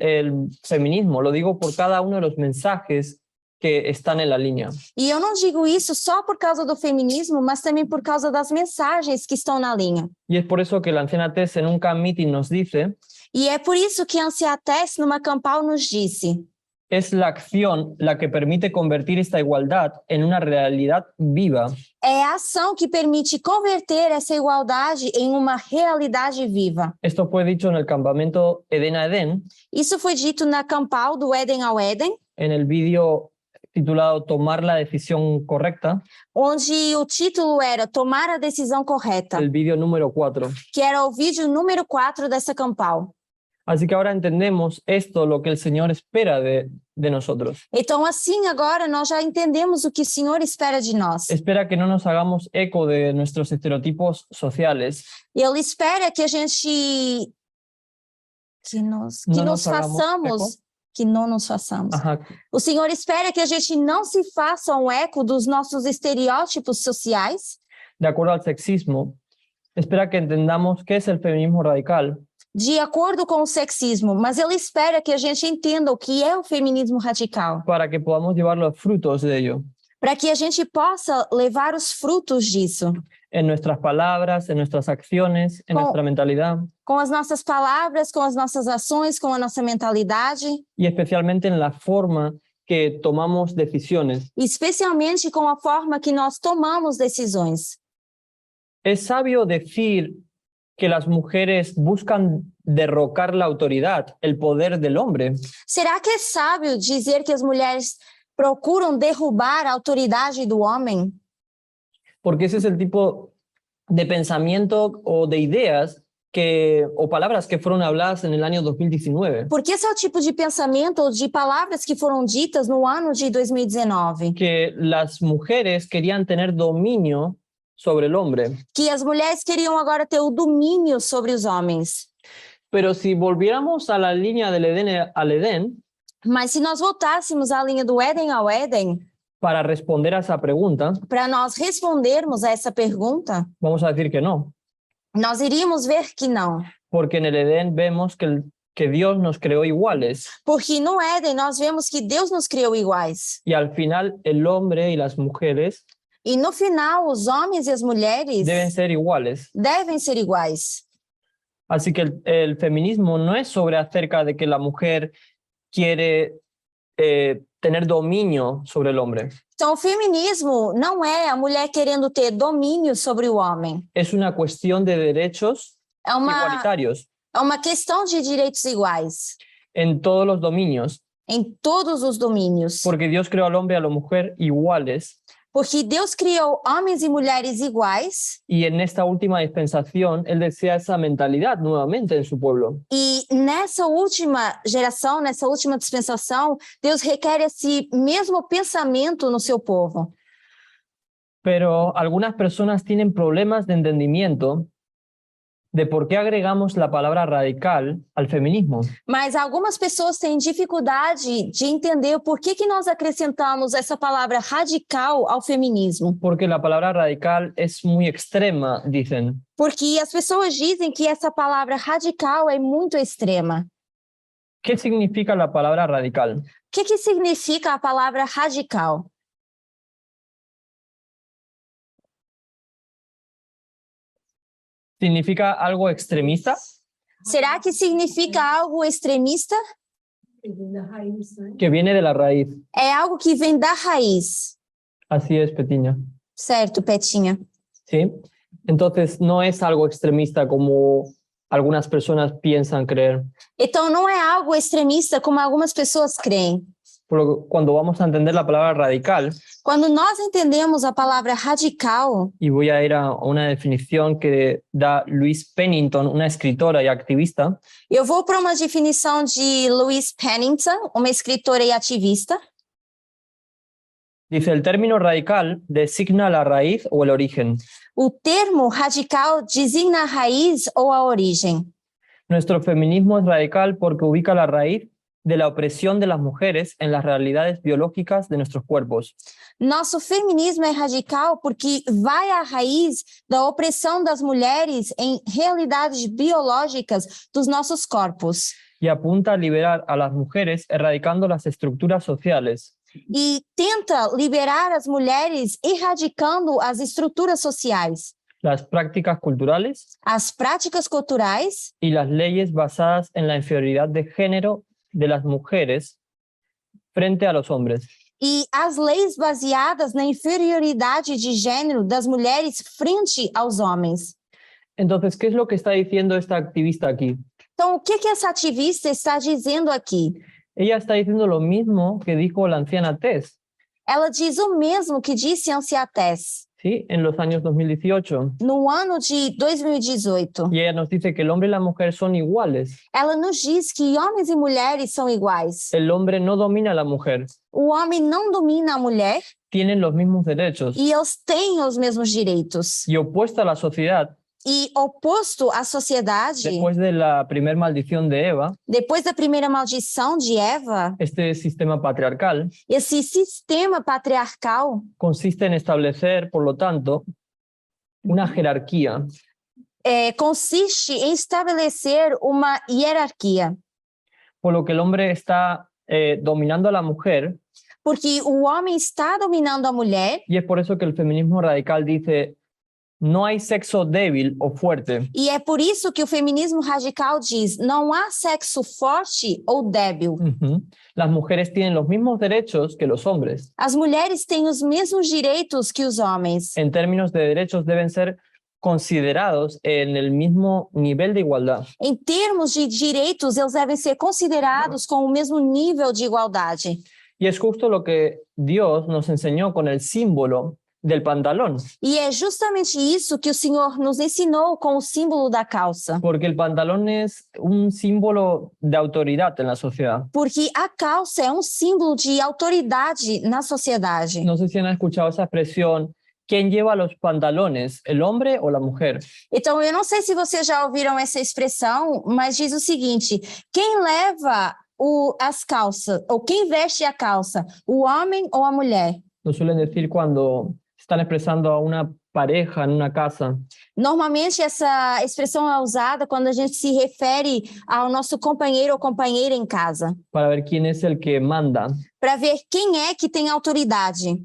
Speaker 1: feminismo, lo digo por cada uno de los mensajes que están en la línea.
Speaker 2: E eu não digo isso só por causa do feminismo, mas também por causa das mensagens que estão na linha.
Speaker 1: Y es por eso que la anciana Tess en un camp meeting nos dice,
Speaker 2: E é por isso que a anciã Tess, numa campal, nos disse:
Speaker 1: es la acción la que permite convertir esta igualdad en una realidad viva.
Speaker 2: é a ação que permite converter essa igualdade em uma realidade viva.
Speaker 1: Esto fue dicho en el campamento Eden a Eden,
Speaker 2: Isso foi dito na campal do Éden ao Éden,
Speaker 1: en el vídeo titulado Tomar la decisión correcta,
Speaker 2: onde o título era Tomar a Decisão Correta,
Speaker 1: el vídeo número 4.
Speaker 2: que era o vídeo número 4 dessa campal.
Speaker 1: Así que ahora entendemos esto, lo que el Señor espera de nosotros.
Speaker 2: Então, assim, agora nós já entendemos o que o Senhor espera de nós.
Speaker 1: Espera que no nos hagamos eco de nuestros estereotipos sociales,
Speaker 2: Ele espera que a gente que nos
Speaker 1: No nos hagamos
Speaker 2: façamos, que não nos façamos.
Speaker 1: ajá,
Speaker 2: O Senhor espera que a gente não se faça um eco dos nossos estereótipos sociais,
Speaker 1: de acuerdo al sexismo. Espera que entendamos qué es el feminismo radical
Speaker 2: de acordo com o sexismo, mas ele espera que a gente entenda o que é o feminismo radical,
Speaker 1: para que podamos llevar los frutos de ello
Speaker 2: para que a gente possa levar os frutos disso,
Speaker 1: en nuestras palabras, en nuestras acciones, en
Speaker 2: Con-
Speaker 1: nuestra mentalidad
Speaker 2: com as nossas palavras, com as nossas ações, com a nossa mentalidade,
Speaker 1: y especialmente en la forma que tomamos decisiones.
Speaker 2: especialmente com a forma que nós tomamos decisões.
Speaker 1: Es sabio decir que las mujeres buscan derrocar la autoridad, el poder del hombre,
Speaker 2: Será que é sábio dizer que as mulheres procuram derrubar a autoridade do homem?
Speaker 1: porque ese es el tipo de pensamiento o de ideas o palabras que fueron habladas en el año 2019,
Speaker 2: Porque esse é o tipo de pensamento ou de palavras que foram ditas no ano de 2019,
Speaker 1: que las mujeres querían tener dominio sobre el hombre.
Speaker 2: que as mulheres queriam agora ter o domínio sobre os homens.
Speaker 1: Pero si volviéramos a la línea del Edén al Edén,
Speaker 2: Mas se nós voltássemos à linha do Éden ao Éden,
Speaker 1: para responder a esa pregunta,
Speaker 2: para nós respondermos a essa pergunta,
Speaker 1: vamos a decir que no,
Speaker 2: nós iríamos ver que não.
Speaker 1: porque en el Edén vemos que Dios nos creó iguales
Speaker 2: Porque no Éden nós vemos que Deus nos criou iguais.
Speaker 1: y al final el hombre y las mujeres
Speaker 2: E no final, os homens e as mulheres
Speaker 1: deben ser iguales.
Speaker 2: devem ser iguais.
Speaker 1: Así que el feminismo no es sobre acerca de que la mujer quiere tener dominio sobre el hombre.
Speaker 2: Então, o feminismo não é a mulher querendo ter domínio sobre o homem.
Speaker 1: Es una cuestión de derechos
Speaker 2: É
Speaker 1: igualitarios
Speaker 2: uma questão de direitos iguais
Speaker 1: en todos los dominios,
Speaker 2: em todos os domínios.
Speaker 1: porque Dios creó al hombre y a la mujer iguales.
Speaker 2: Porque Deus criou homens e mulheres iguais
Speaker 1: Y en esta última dispensación, Él desea esa mentalidad nuevamente en su pueblo.
Speaker 2: e nessa última geração, nessa última dispensação, Deus requer esse mesmo pensamento no seu povo.
Speaker 1: Pero algunas personas tienen problemas de entendimiento de por qué agregamos la palabra radical al feminismo.
Speaker 2: Mas algumas pessoas têm dificuldade de entender por que nós acrescentamos essa palavra radical ao feminismo.
Speaker 1: Porque la palabra radical es muy extrema, dicen.
Speaker 2: Porque as pessoas dizem que essa palavra radical é muito extrema.
Speaker 1: ¿Qué significa la palabra radical?
Speaker 2: O que significa a palavra radical?
Speaker 1: ¿Significa algo extremista?
Speaker 2: Será que significa algo extremista?
Speaker 1: Que viene de la raíz.
Speaker 2: É algo que vem da raiz,
Speaker 1: Así es, Petiña.
Speaker 2: certo, Petinha?
Speaker 1: ¿Sí? Entonces, no es algo extremista como algunas personas piensan creer.
Speaker 2: Então não é algo extremista como algumas pessoas creem.
Speaker 1: Cuando vamos a entender la palabra radical,
Speaker 2: Quando nós entendemos a palavra radical,
Speaker 1: y voy a ir a una definición que da Louise Pennington, una escritora y activista,
Speaker 2: eu vou para uma definição de Louise Pennington, uma escritora e ativista.
Speaker 1: Dice, el término radical designa la raíz o el origen.
Speaker 2: O termo radical designa a raiz ou a origem.
Speaker 1: Nuestro feminismo es radical porque ubica la raíz de la opresión de las mujeres en las realidades biológicas de nuestros cuerpos.
Speaker 2: Nosso feminismo é radical porque vai à raiz da opressão das mulheres em realidades biológicas dos nossos corpos.
Speaker 1: Y apunta a liberar a las mujeres erradicando las estructuras sociales,
Speaker 2: E tenta liberar as mulheres erradicando as estruturas sociais,
Speaker 1: las prácticas culturales
Speaker 2: as práticas culturais
Speaker 1: y las leyes basadas en la inferioridad de género de las mujeres frente a los hombres.
Speaker 2: e as leis baseadas na inferioridade de gênero das mulheres frente aos homens.
Speaker 1: Entonces, ¿qué es lo que está diciendo esta activista aquí?
Speaker 2: Então, o que essa ativista está dizendo aqui?
Speaker 1: Ella está diciendo lo mismo que dijo la anciana Tess,
Speaker 2: Ela diz o mesmo que disse a anciã Tess
Speaker 1: ¿sí? En los años 2018.
Speaker 2: no ano de 2018.
Speaker 1: Y ella nos dice que el hombre y la mujer son iguales.
Speaker 2: Ela nos diz que homens e mulheres são iguais.
Speaker 1: El hombre no domina a la mujer.
Speaker 2: O homem não domina a mulher
Speaker 1: Tienen los mismos derechos.
Speaker 2: e eles têm os mesmos direitos.
Speaker 1: Y opuesta a la sociedad,
Speaker 2: E oposto à sociedade,
Speaker 1: después de la primer maldición de Eva,
Speaker 2: depois da primeira maldição de Eva,
Speaker 1: este sistema patriarcal
Speaker 2: esse sistema patriarcal
Speaker 1: consiste en establecer, por lo tanto, una jerarquía
Speaker 2: consiste em estabelecer uma hierarquia,
Speaker 1: por lo que el hombre está dominando a la mujer,
Speaker 2: porque o homem está dominando a mulher,
Speaker 1: y es por eso que el feminismo radical dice, no hay sexo débil o fuerte,
Speaker 2: e é por isso que o feminismo radical diz: não há sexo forte ou débil.
Speaker 1: Ujú. Las mujeres tienen los mismos derechos que los hombres.
Speaker 2: As mulheres têm os mesmos direitos que os homens.
Speaker 1: En términos de derechos deben ser considerados en el mismo nivel de igualdad.
Speaker 2: Em termos de direitos, eles devem ser considerados com o mesmo nível de igualdade.
Speaker 1: Y es justo lo que Dios nos enseñó con el símbolo del pantalón,
Speaker 2: E é justamente isso que o Senhor nos ensinou com o símbolo da calça.
Speaker 1: porque el pantalón es un símbolo de autoridad en la sociedad.
Speaker 2: Porque a calça é um símbolo de autoridade na sociedade.
Speaker 1: No sé si han escuchado esa expresión, ¿quién lleva los pantalones, el hombre o la mujer?
Speaker 2: Então, eu não sei se vocês já ouviram essa expressão, mas diz o seguinte: quem leva as calças, ou quem veste a calça, o homem ou a mulher?
Speaker 1: Lo suelen decir cuando están expresando a una pareja en una casa.
Speaker 2: Normalmente essa expressão é usada quando a gente se refere ao nosso companheiro ou companheira em casa,
Speaker 1: Para ver quién es el que manda.
Speaker 2: para ver quem é que tem autoridade.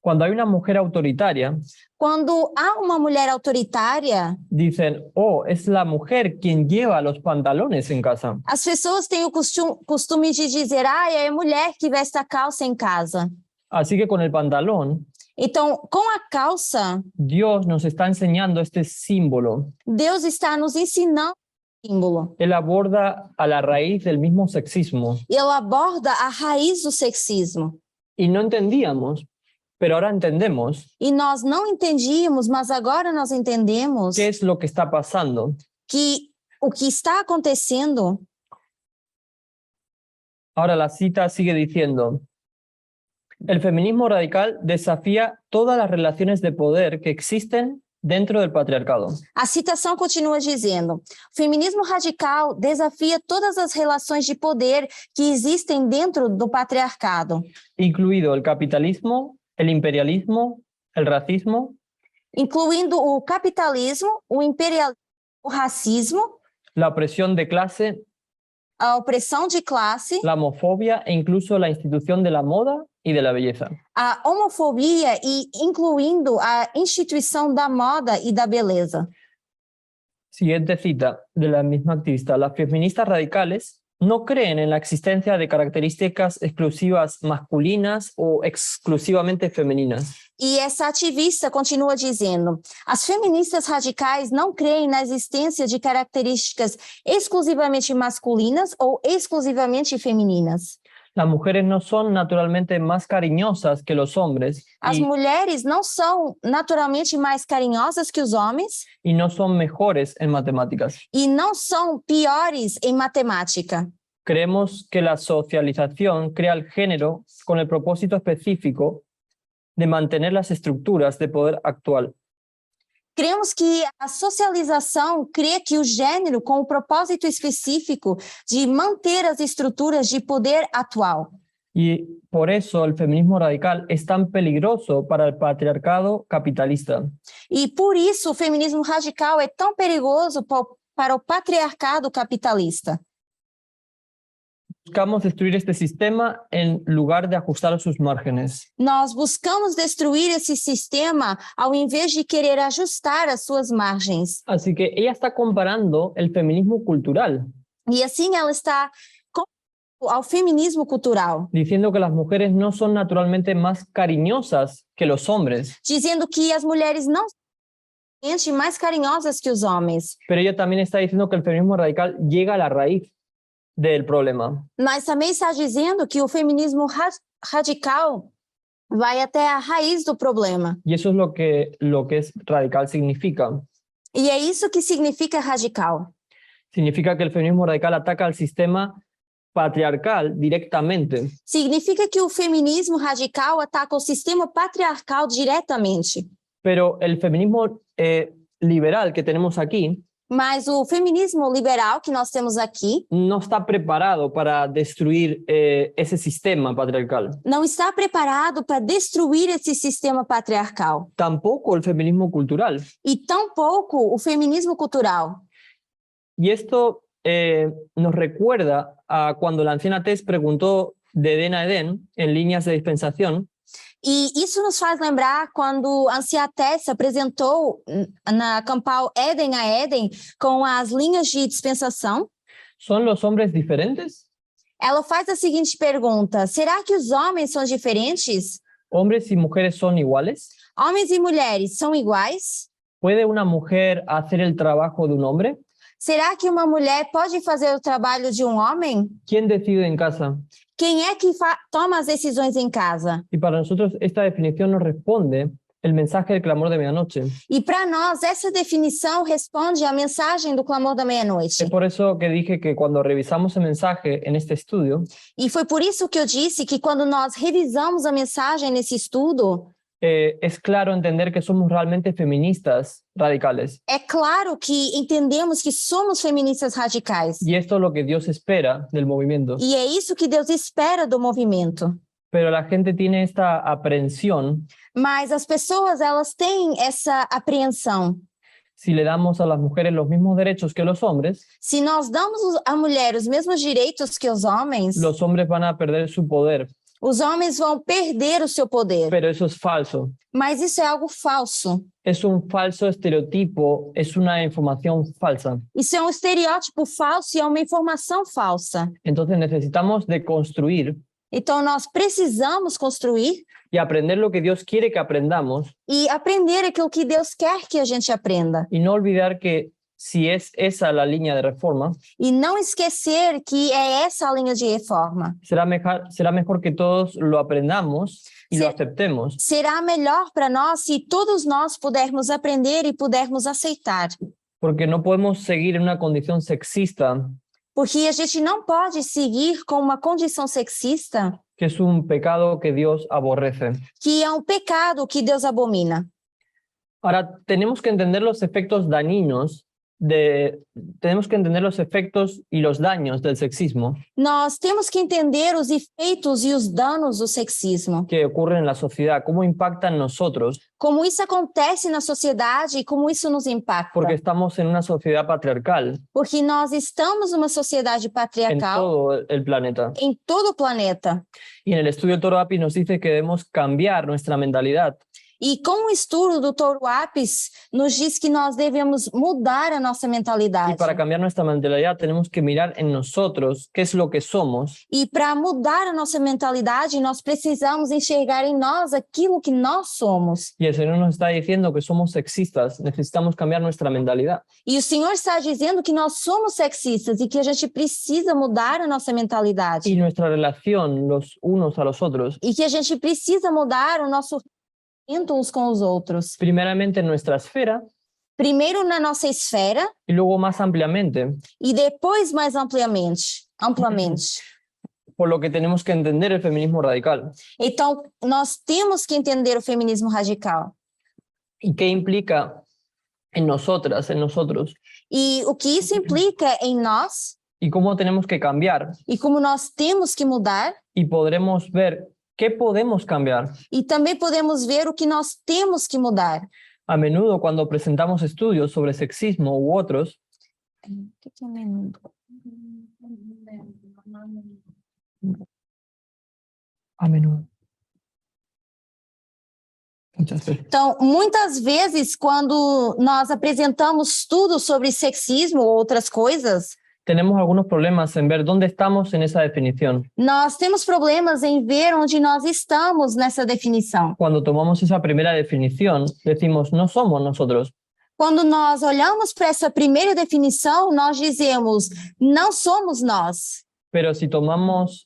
Speaker 1: Cuando hay una mujer autoritaria,
Speaker 2: Quando há uma mulher autoritária,
Speaker 1: dicen, oh, es la mujer quien lleva los pantalones en casa.
Speaker 2: as pessoas têm o costume de dizer: ah, é a mulher que veste a calça em casa.
Speaker 1: Así que con el pantalón,
Speaker 2: Então, com a calça,
Speaker 1: Dios nos está enseñando este símbolo.
Speaker 2: Deus está nos ensinando o símbolo.
Speaker 1: Él aborda a la raíz del mismo sexismo.
Speaker 2: Ele aborda a raiz do sexismo.
Speaker 1: Y no entendíamos, pero ahora entendemos
Speaker 2: E nós não entendíamos, mas agora nós entendemos
Speaker 1: qué es lo que está pasando.
Speaker 2: que o que está acontecendo.
Speaker 1: Ahora la cita sigue diciendo, el feminismo radical desafía todas las relaciones de poder que existen dentro del patriarcado.
Speaker 2: A citação continua dizendo: o feminismo radical desafia todas as relações de poder que existem dentro do patriarcado,
Speaker 1: Incluido el capitalismo, el imperialismo, el racismo,
Speaker 2: incluindo o capitalismo, o imperialismo, o racismo,
Speaker 1: la opresión de clase,
Speaker 2: a opressão de classe,
Speaker 1: la homofobia e incluso la institución de la moda y de la belleza.
Speaker 2: a homofobia e incluindo a instituição da moda e da beleza.
Speaker 1: Siguiente cita de la misma activista. Las feministas radicales no creen en la existencia de características exclusivas masculinas o exclusivamente femeninas.
Speaker 2: E essa ativista continua dizendo: as feministas radicais não creem na existência de características exclusivamente masculinas ou exclusivamente femininas.
Speaker 1: Las mujeres no son naturalmente más cariñosas que los hombres
Speaker 2: As mulheres não são naturalmente mais carinhosas que os homens
Speaker 1: y no son mejores en matemáticas.
Speaker 2: e não são piores em matemática.
Speaker 1: Creemos que la socialización crea el género con el propósito específico de mantener las estructuras de poder actual.
Speaker 2: Cremos que a socialização crê que o gênero, com o propósito específico de manter as estruturas de poder atual.
Speaker 1: Y por eso el feminismo radical es tan peligroso para el patriarcado capitalista.
Speaker 2: E por isso o feminismo radical é tão perigoso para o patriarcado capitalista.
Speaker 1: Buscamos destruir este sistema en lugar de ajustar sus márgenes.
Speaker 2: Nós buscamos destruir esse sistema ao invés de querer ajustar as suas margens.
Speaker 1: Así que ella está comparando el feminismo cultural,
Speaker 2: E assim ela está ao feminismo cultural,
Speaker 1: diciendo que las mujeres no son naturalmente más cariñosas que los hombres,
Speaker 2: dizendo que as mulheres não são mais carinhosas que os homens.
Speaker 1: pero ella también está diciendo que el feminismo radical llega a la raíz del problema.
Speaker 2: Mas também está dizendo que o feminismo radical vai até a raiz do problema.
Speaker 1: Y eso es lo que es radical significa.
Speaker 2: E é isso que significa radical.
Speaker 1: Significa que el feminismo radical ataca al sistema patriarcal directamente,
Speaker 2: Significa que o feminismo radical ataca o sistema patriarcal diretamente.
Speaker 1: pero el feminismo liberal que tenemos aquí
Speaker 2: Mas o feminismo liberal que nós temos aqui
Speaker 1: no está preparado para destruir ese sistema patriarcal.
Speaker 2: não está preparado para destruir esse sistema patriarcal.
Speaker 1: Tampoco el feminismo cultural.
Speaker 2: E tampouco o feminismo cultural.
Speaker 1: Y esto nos recuerda a cuando la anciana Tess preguntó de Edén a Edén en líneas de dispensación,
Speaker 2: E isso nos faz lembrar quando a anciã Tess apresentou na campal Éden a Éden com as linhas de dispensação.
Speaker 1: ¿son los hombres diferentes?
Speaker 2: Ela faz a seguinte pergunta: será que os homens são diferentes?
Speaker 1: ¿Hombres y mujeres son iguales?
Speaker 2: Homens e mulheres são iguais?
Speaker 1: ¿Puede una mujer hacer el trabajo de un hombre?
Speaker 2: Será que uma mulher pode fazer o trabalho de um homem?
Speaker 1: ¿Quién decide en casa?
Speaker 2: Quem é que toma as decisões em casa?
Speaker 1: Y para nosotros esta definición nos responde el mensaje del clamor de medianoche.
Speaker 2: E para nós, essa definição responde à mensagem do clamor da meia-noite.
Speaker 1: Es por eso que dije que cuando revisamos el mensaje en este estudio,
Speaker 2: E foi por isso que eu disse que quando nós revisamos a mensagem nesse estudo,
Speaker 1: es claro entender que somos realmente feministas radicales.
Speaker 2: é claro que entendemos que somos feministas radicais.
Speaker 1: Y esto es lo que Dios espera del movimiento.
Speaker 2: E é isso que Deus espera do movimento.
Speaker 1: Pero la gente tiene esta aprehensión
Speaker 2: Mas as pessoas, elas têm essa apreensão.
Speaker 1: si le damos a las mujeres los mismos derechos que los hombres,
Speaker 2: Se nós damos à mulher os mesmos direitos que os homens
Speaker 1: van a perder su poder.
Speaker 2: os homens vão perder o seu poder.
Speaker 1: Pero eso es falso.
Speaker 2: Mas isso é algo falso.
Speaker 1: Es un falso estereotipo, es una información falsa.
Speaker 2: Isso é um estereótipo falso e é uma informação falsa.
Speaker 1: Entonces necesitamos deconstruir
Speaker 2: Então, nós precisamos construir
Speaker 1: y aprender lo que Dios quiere que aprendamos
Speaker 2: e aprender aquilo que Deus quer que a gente aprenda.
Speaker 1: y no olvidar que si es esa la línea de reforma,
Speaker 2: E não esquecer que é essa a linha de reforma.
Speaker 1: será mejor que todos lo aprendamos y lo
Speaker 2: Sí.
Speaker 1: aceptemos,
Speaker 2: Será melhor para nós se todos nós pudermos aprender e pudermos aceitar.
Speaker 1: porque no podemos seguir en una condición sexista,
Speaker 2: Porque a gente não pode seguir com uma condição sexista,
Speaker 1: que es un pecado que Dios aborrece.
Speaker 2: que é um pecado que Deus abomina.
Speaker 1: Ahora, tenemos que entender los efectos dañinos tenemos que entender los efectos y los daños del sexismo
Speaker 2: Nós temos que entender os efeitos e os danos do sexismo.
Speaker 1: que ocurren en la sociedad, cómo impactan en nosotros,
Speaker 2: Como isso acontece na sociedade e como isso nos impacta.
Speaker 1: porque estamos en una sociedad patriarcal
Speaker 2: Porque nós estamos numa sociedade
Speaker 1: en
Speaker 2: patriarcal
Speaker 1: todo el planeta.
Speaker 2: em todo o planeta.
Speaker 1: Y en el estudio del Toro Apis nos dice que debemos cambiar nuestra mentalidad
Speaker 2: E com o estudo do Touro Apis, nos diz que nós devemos mudar a nossa
Speaker 1: y
Speaker 2: mentalidade.
Speaker 1: para cambiar nuestra mentalidad tenemos que mirar en nosotros qué es lo que somos
Speaker 2: E para mudar a nossa mentalidade, nós precisamos enxergar em nós aquilo que nós somos.
Speaker 1: y el Señor nos está diciendo que somos sexistas, necesitamos cambiar nuestra mentalidad.
Speaker 2: E o Senhor está dizendo que nós somos sexistas e que a gente precisa mudar a nossa mentalidade.
Speaker 1: Y nuestra relación los unos a los otros,
Speaker 2: E que a gente precisa mudar o nosso relacionamento uns com os outros.
Speaker 1: primeramente en nuestra esfera
Speaker 2: Primeiro na nossa esfera
Speaker 1: y luego más ampliamente.
Speaker 2: e depois mais amplamente.
Speaker 1: por lo que tenemos que entender el feminismo radical.
Speaker 2: Então, nós temos que entender o feminismo radical.
Speaker 1: ¿Y qué implica en nosotras, en nosotros?
Speaker 2: E o que isso implica em nós
Speaker 1: ¿Y cómo tenemos que cambiar?
Speaker 2: e como nós temos que mudar.
Speaker 1: Y podremos ver qué podemos cambiar.
Speaker 2: E também podemos ver o que nós temos que mudar.
Speaker 1: A menudo cuando presentamos estudios sobre sexismo u otros,
Speaker 2: O que é menudo?
Speaker 1: a menudo. Muchas veces.
Speaker 2: Então, muitas vezes, quando nós apresentamos estudos sobre sexismo ou outras coisas,
Speaker 1: Tenemos algunos problemas en ver dónde estamos en esa definición.
Speaker 2: nós temos problemas em ver onde nós estamos nessa definição.
Speaker 1: Cuando tomamos esa primera definición, decimos, no somos nosotros.
Speaker 2: Quando nós olhamos para essa primeira definição, nós dizemos, não somos nós.
Speaker 1: Pero si tomamos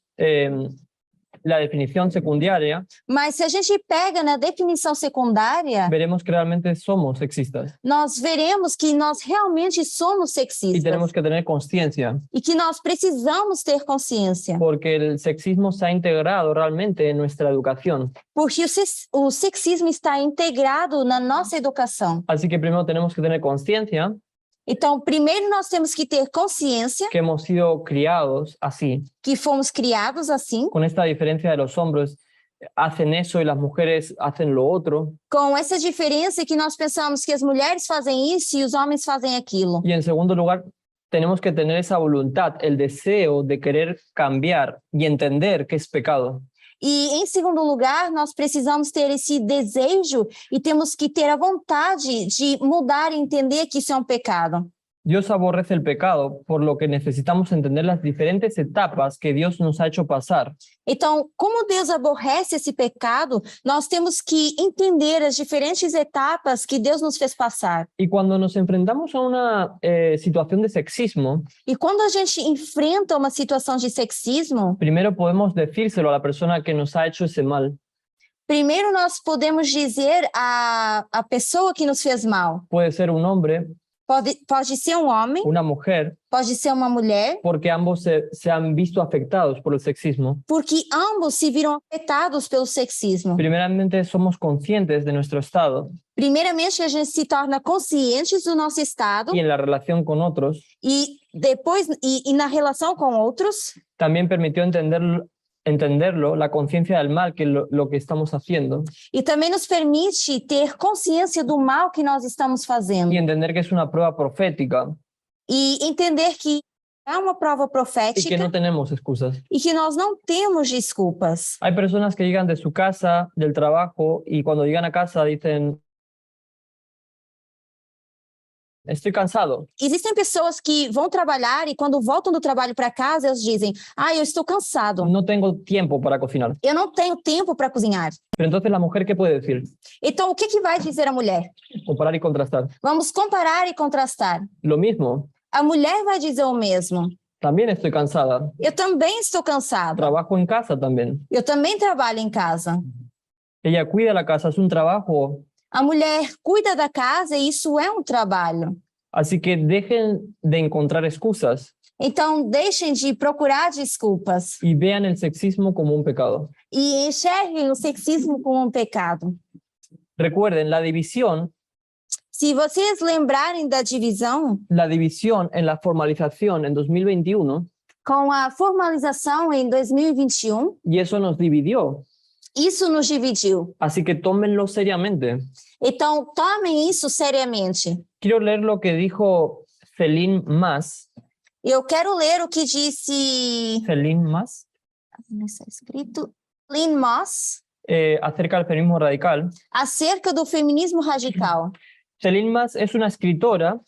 Speaker 1: la definición secundaria,
Speaker 2: Mas se a gente pega na definição secundária,
Speaker 1: veremos que realmente somos sexistas.
Speaker 2: nós veremos que nós realmente somos
Speaker 1: Y
Speaker 2: sexistas
Speaker 1: tenemos que tener conciencia,
Speaker 2: e que nós precisamos ter consciência,
Speaker 1: porque el sexismo se ha integrado realmente en nuestra educación.
Speaker 2: porque o sexismo está integrado na nossa educação.
Speaker 1: Así que primero tenemos que tener conciencia
Speaker 2: Então, primeiro nós temos que ter consciência
Speaker 1: que hemos sido criados así,
Speaker 2: que fomos criados assim,
Speaker 1: con esta diferencia de los hombres hacen eso y las mujeres hacen lo otro.
Speaker 2: com essa diferença que nós pensamos que as mulheres fazem isso e os homens fazem aquilo.
Speaker 1: Y en segundo lugar, tenemos que tener esa voluntad, el deseo de querer cambiar y entender que es pecado.
Speaker 2: E, em segundo lugar, nós precisamos ter esse desejo e temos que ter a vontade de mudar e entender que isso é um pecado.
Speaker 1: Dios aborrece el pecado, por lo que necesitamos entender las diferentes etapas que Dios nos ha hecho pasar.
Speaker 2: Então, como Deus aborrece esse pecado, nós temos que entender as diferentes etapas que Deus nos fez passar.
Speaker 1: Y cuando nos enfrentamos a una situación de sexismo,
Speaker 2: E quando a gente enfrenta uma situação de sexismo,
Speaker 1: primero podemos decírselo a la persona que nos ha hecho ese mal.
Speaker 2: primeiro nós podemos dizer à pessoa que nos fez mal.
Speaker 1: Puede ser un hombre,
Speaker 2: Pode ser um homem,
Speaker 1: una mujer,
Speaker 2: pode ser uma mulher,
Speaker 1: porque ambos se han visto afectados por el sexismo.
Speaker 2: porque ambos se viram afetados pelo sexismo.
Speaker 1: Primeramente somos conscientes de nuestro estado
Speaker 2: Primeiramente, a gente se torna conscientes do nosso estado
Speaker 1: y en la relación con otros
Speaker 2: e depois e na relação com outros,
Speaker 1: también permitió entenderlo, la conciencia del mal, que lo que estamos haciendo,
Speaker 2: e também nos permite ter consciência do mal que nós estamos fazendo
Speaker 1: y entender que es una prueba profética
Speaker 2: e entender que é uma prova
Speaker 1: y que
Speaker 2: profética
Speaker 1: no tenemos excusas.
Speaker 2: e que nós não temos desculpas.
Speaker 1: Hay personas que llegan de su casa, del trabajo, y cuando llegan a casa dicen, estoy cansado.
Speaker 2: Existem pessoas que vão trabalhar e quando voltam do trabalho para casa, eles dizem, eu estou cansado,
Speaker 1: No tengo tiempo para cocinar.
Speaker 2: eu não tenho tempo para cozinhar.
Speaker 1: Pero entonces la mujer, ¿qué puede decir?
Speaker 2: Então, o que vai dizer a mulher?
Speaker 1: Comparar y contrastar.
Speaker 2: Vamos comparar e contrastar.
Speaker 1: Lo mismo,
Speaker 2: A mulher vai dizer o mesmo.
Speaker 1: también estoy cansada.
Speaker 2: Eu também estou cansada.
Speaker 1: Trabajo en casa también.
Speaker 2: Eu também trabalho em casa.
Speaker 1: Ella cuida la casa, es un trabajo.
Speaker 2: A mulher cuida da casa e isso é um trabalho.
Speaker 1: Así que dejen de encontrar excusas
Speaker 2: Então, deixem de procurar desculpas
Speaker 1: y vean el sexismo como un pecado.
Speaker 2: e enxerguem o sexismo como um pecado.
Speaker 1: Recuerden, la división
Speaker 2: Se vocês lembrarem da divisão,
Speaker 1: en la formalización en 2021,
Speaker 2: com a formalização em 2021,
Speaker 1: y eso nos dividió.
Speaker 2: isso nos dividiu.
Speaker 1: Así que tómenlo seriamente.
Speaker 2: Então, tomem isso seriamente.
Speaker 1: Quiero leer lo que dijo Céline Mas.
Speaker 2: Eu quero ler o que disse...
Speaker 1: Céline Mas.
Speaker 2: Não está escrito. Lynn Moss,
Speaker 1: Acerca del feminismo radical.
Speaker 2: acerca do feminismo radical.
Speaker 1: Céline Mas es una escritora,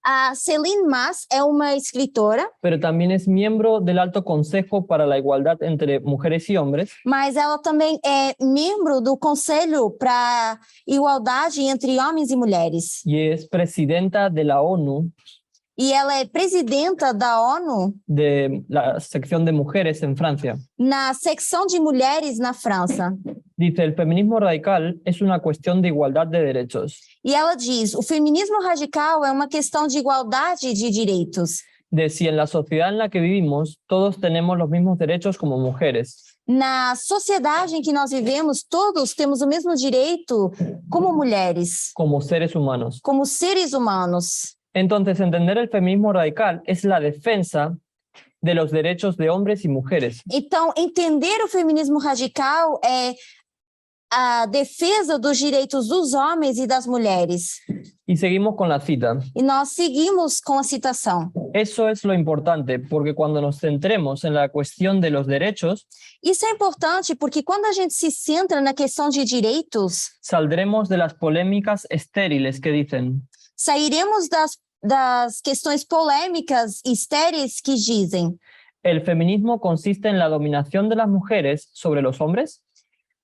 Speaker 2: A Celine Mas é uma escritora,
Speaker 1: pero también es miembro del Alto Consejo para la Igualdad entre Mujeres y Hombres,
Speaker 2: mas ela também é membro do Conselho para Igualdade entre Homens e Mulheres.
Speaker 1: y es presidenta de la ONU,
Speaker 2: E ela é presidenta da ONU
Speaker 1: de la sección de mujeres en Francia.
Speaker 2: na secção de mulheres na França.
Speaker 1: Dice, el feminismo radical es una cuestión de igualdad de derechos.
Speaker 2: E ela diz, o feminismo radical é uma questão de igualdade de direitos.
Speaker 1: de si en la sociedad en la que vivimos todos tenemos los mismos derechos como mujeres.
Speaker 2: Na sociedade em que nós vivemos, todos temos o mesmo direito como mulheres,
Speaker 1: Como seres humanos.
Speaker 2: como seres humanos.
Speaker 1: Entonces, entender el feminismo radical es la defensa de los derechos de hombres y mujeres.
Speaker 2: Então, entender o feminismo radical é a defesa dos direitos dos homens e das mulheres.
Speaker 1: Y seguimos con la cita.
Speaker 2: E nós seguimos com a citação.
Speaker 1: Eso es lo importante, porque cuando nos centremos en la cuestión de los derechos,
Speaker 2: Isso é importante porque quando a gente se centra na questão de direitos,
Speaker 1: saldremos de las polémicas estériles que dicen,
Speaker 2: sairemos das questões polêmicas e estéreis que dizem:
Speaker 1: ¿el feminismo consiste en la dominación de las mujeres sobre los hombres?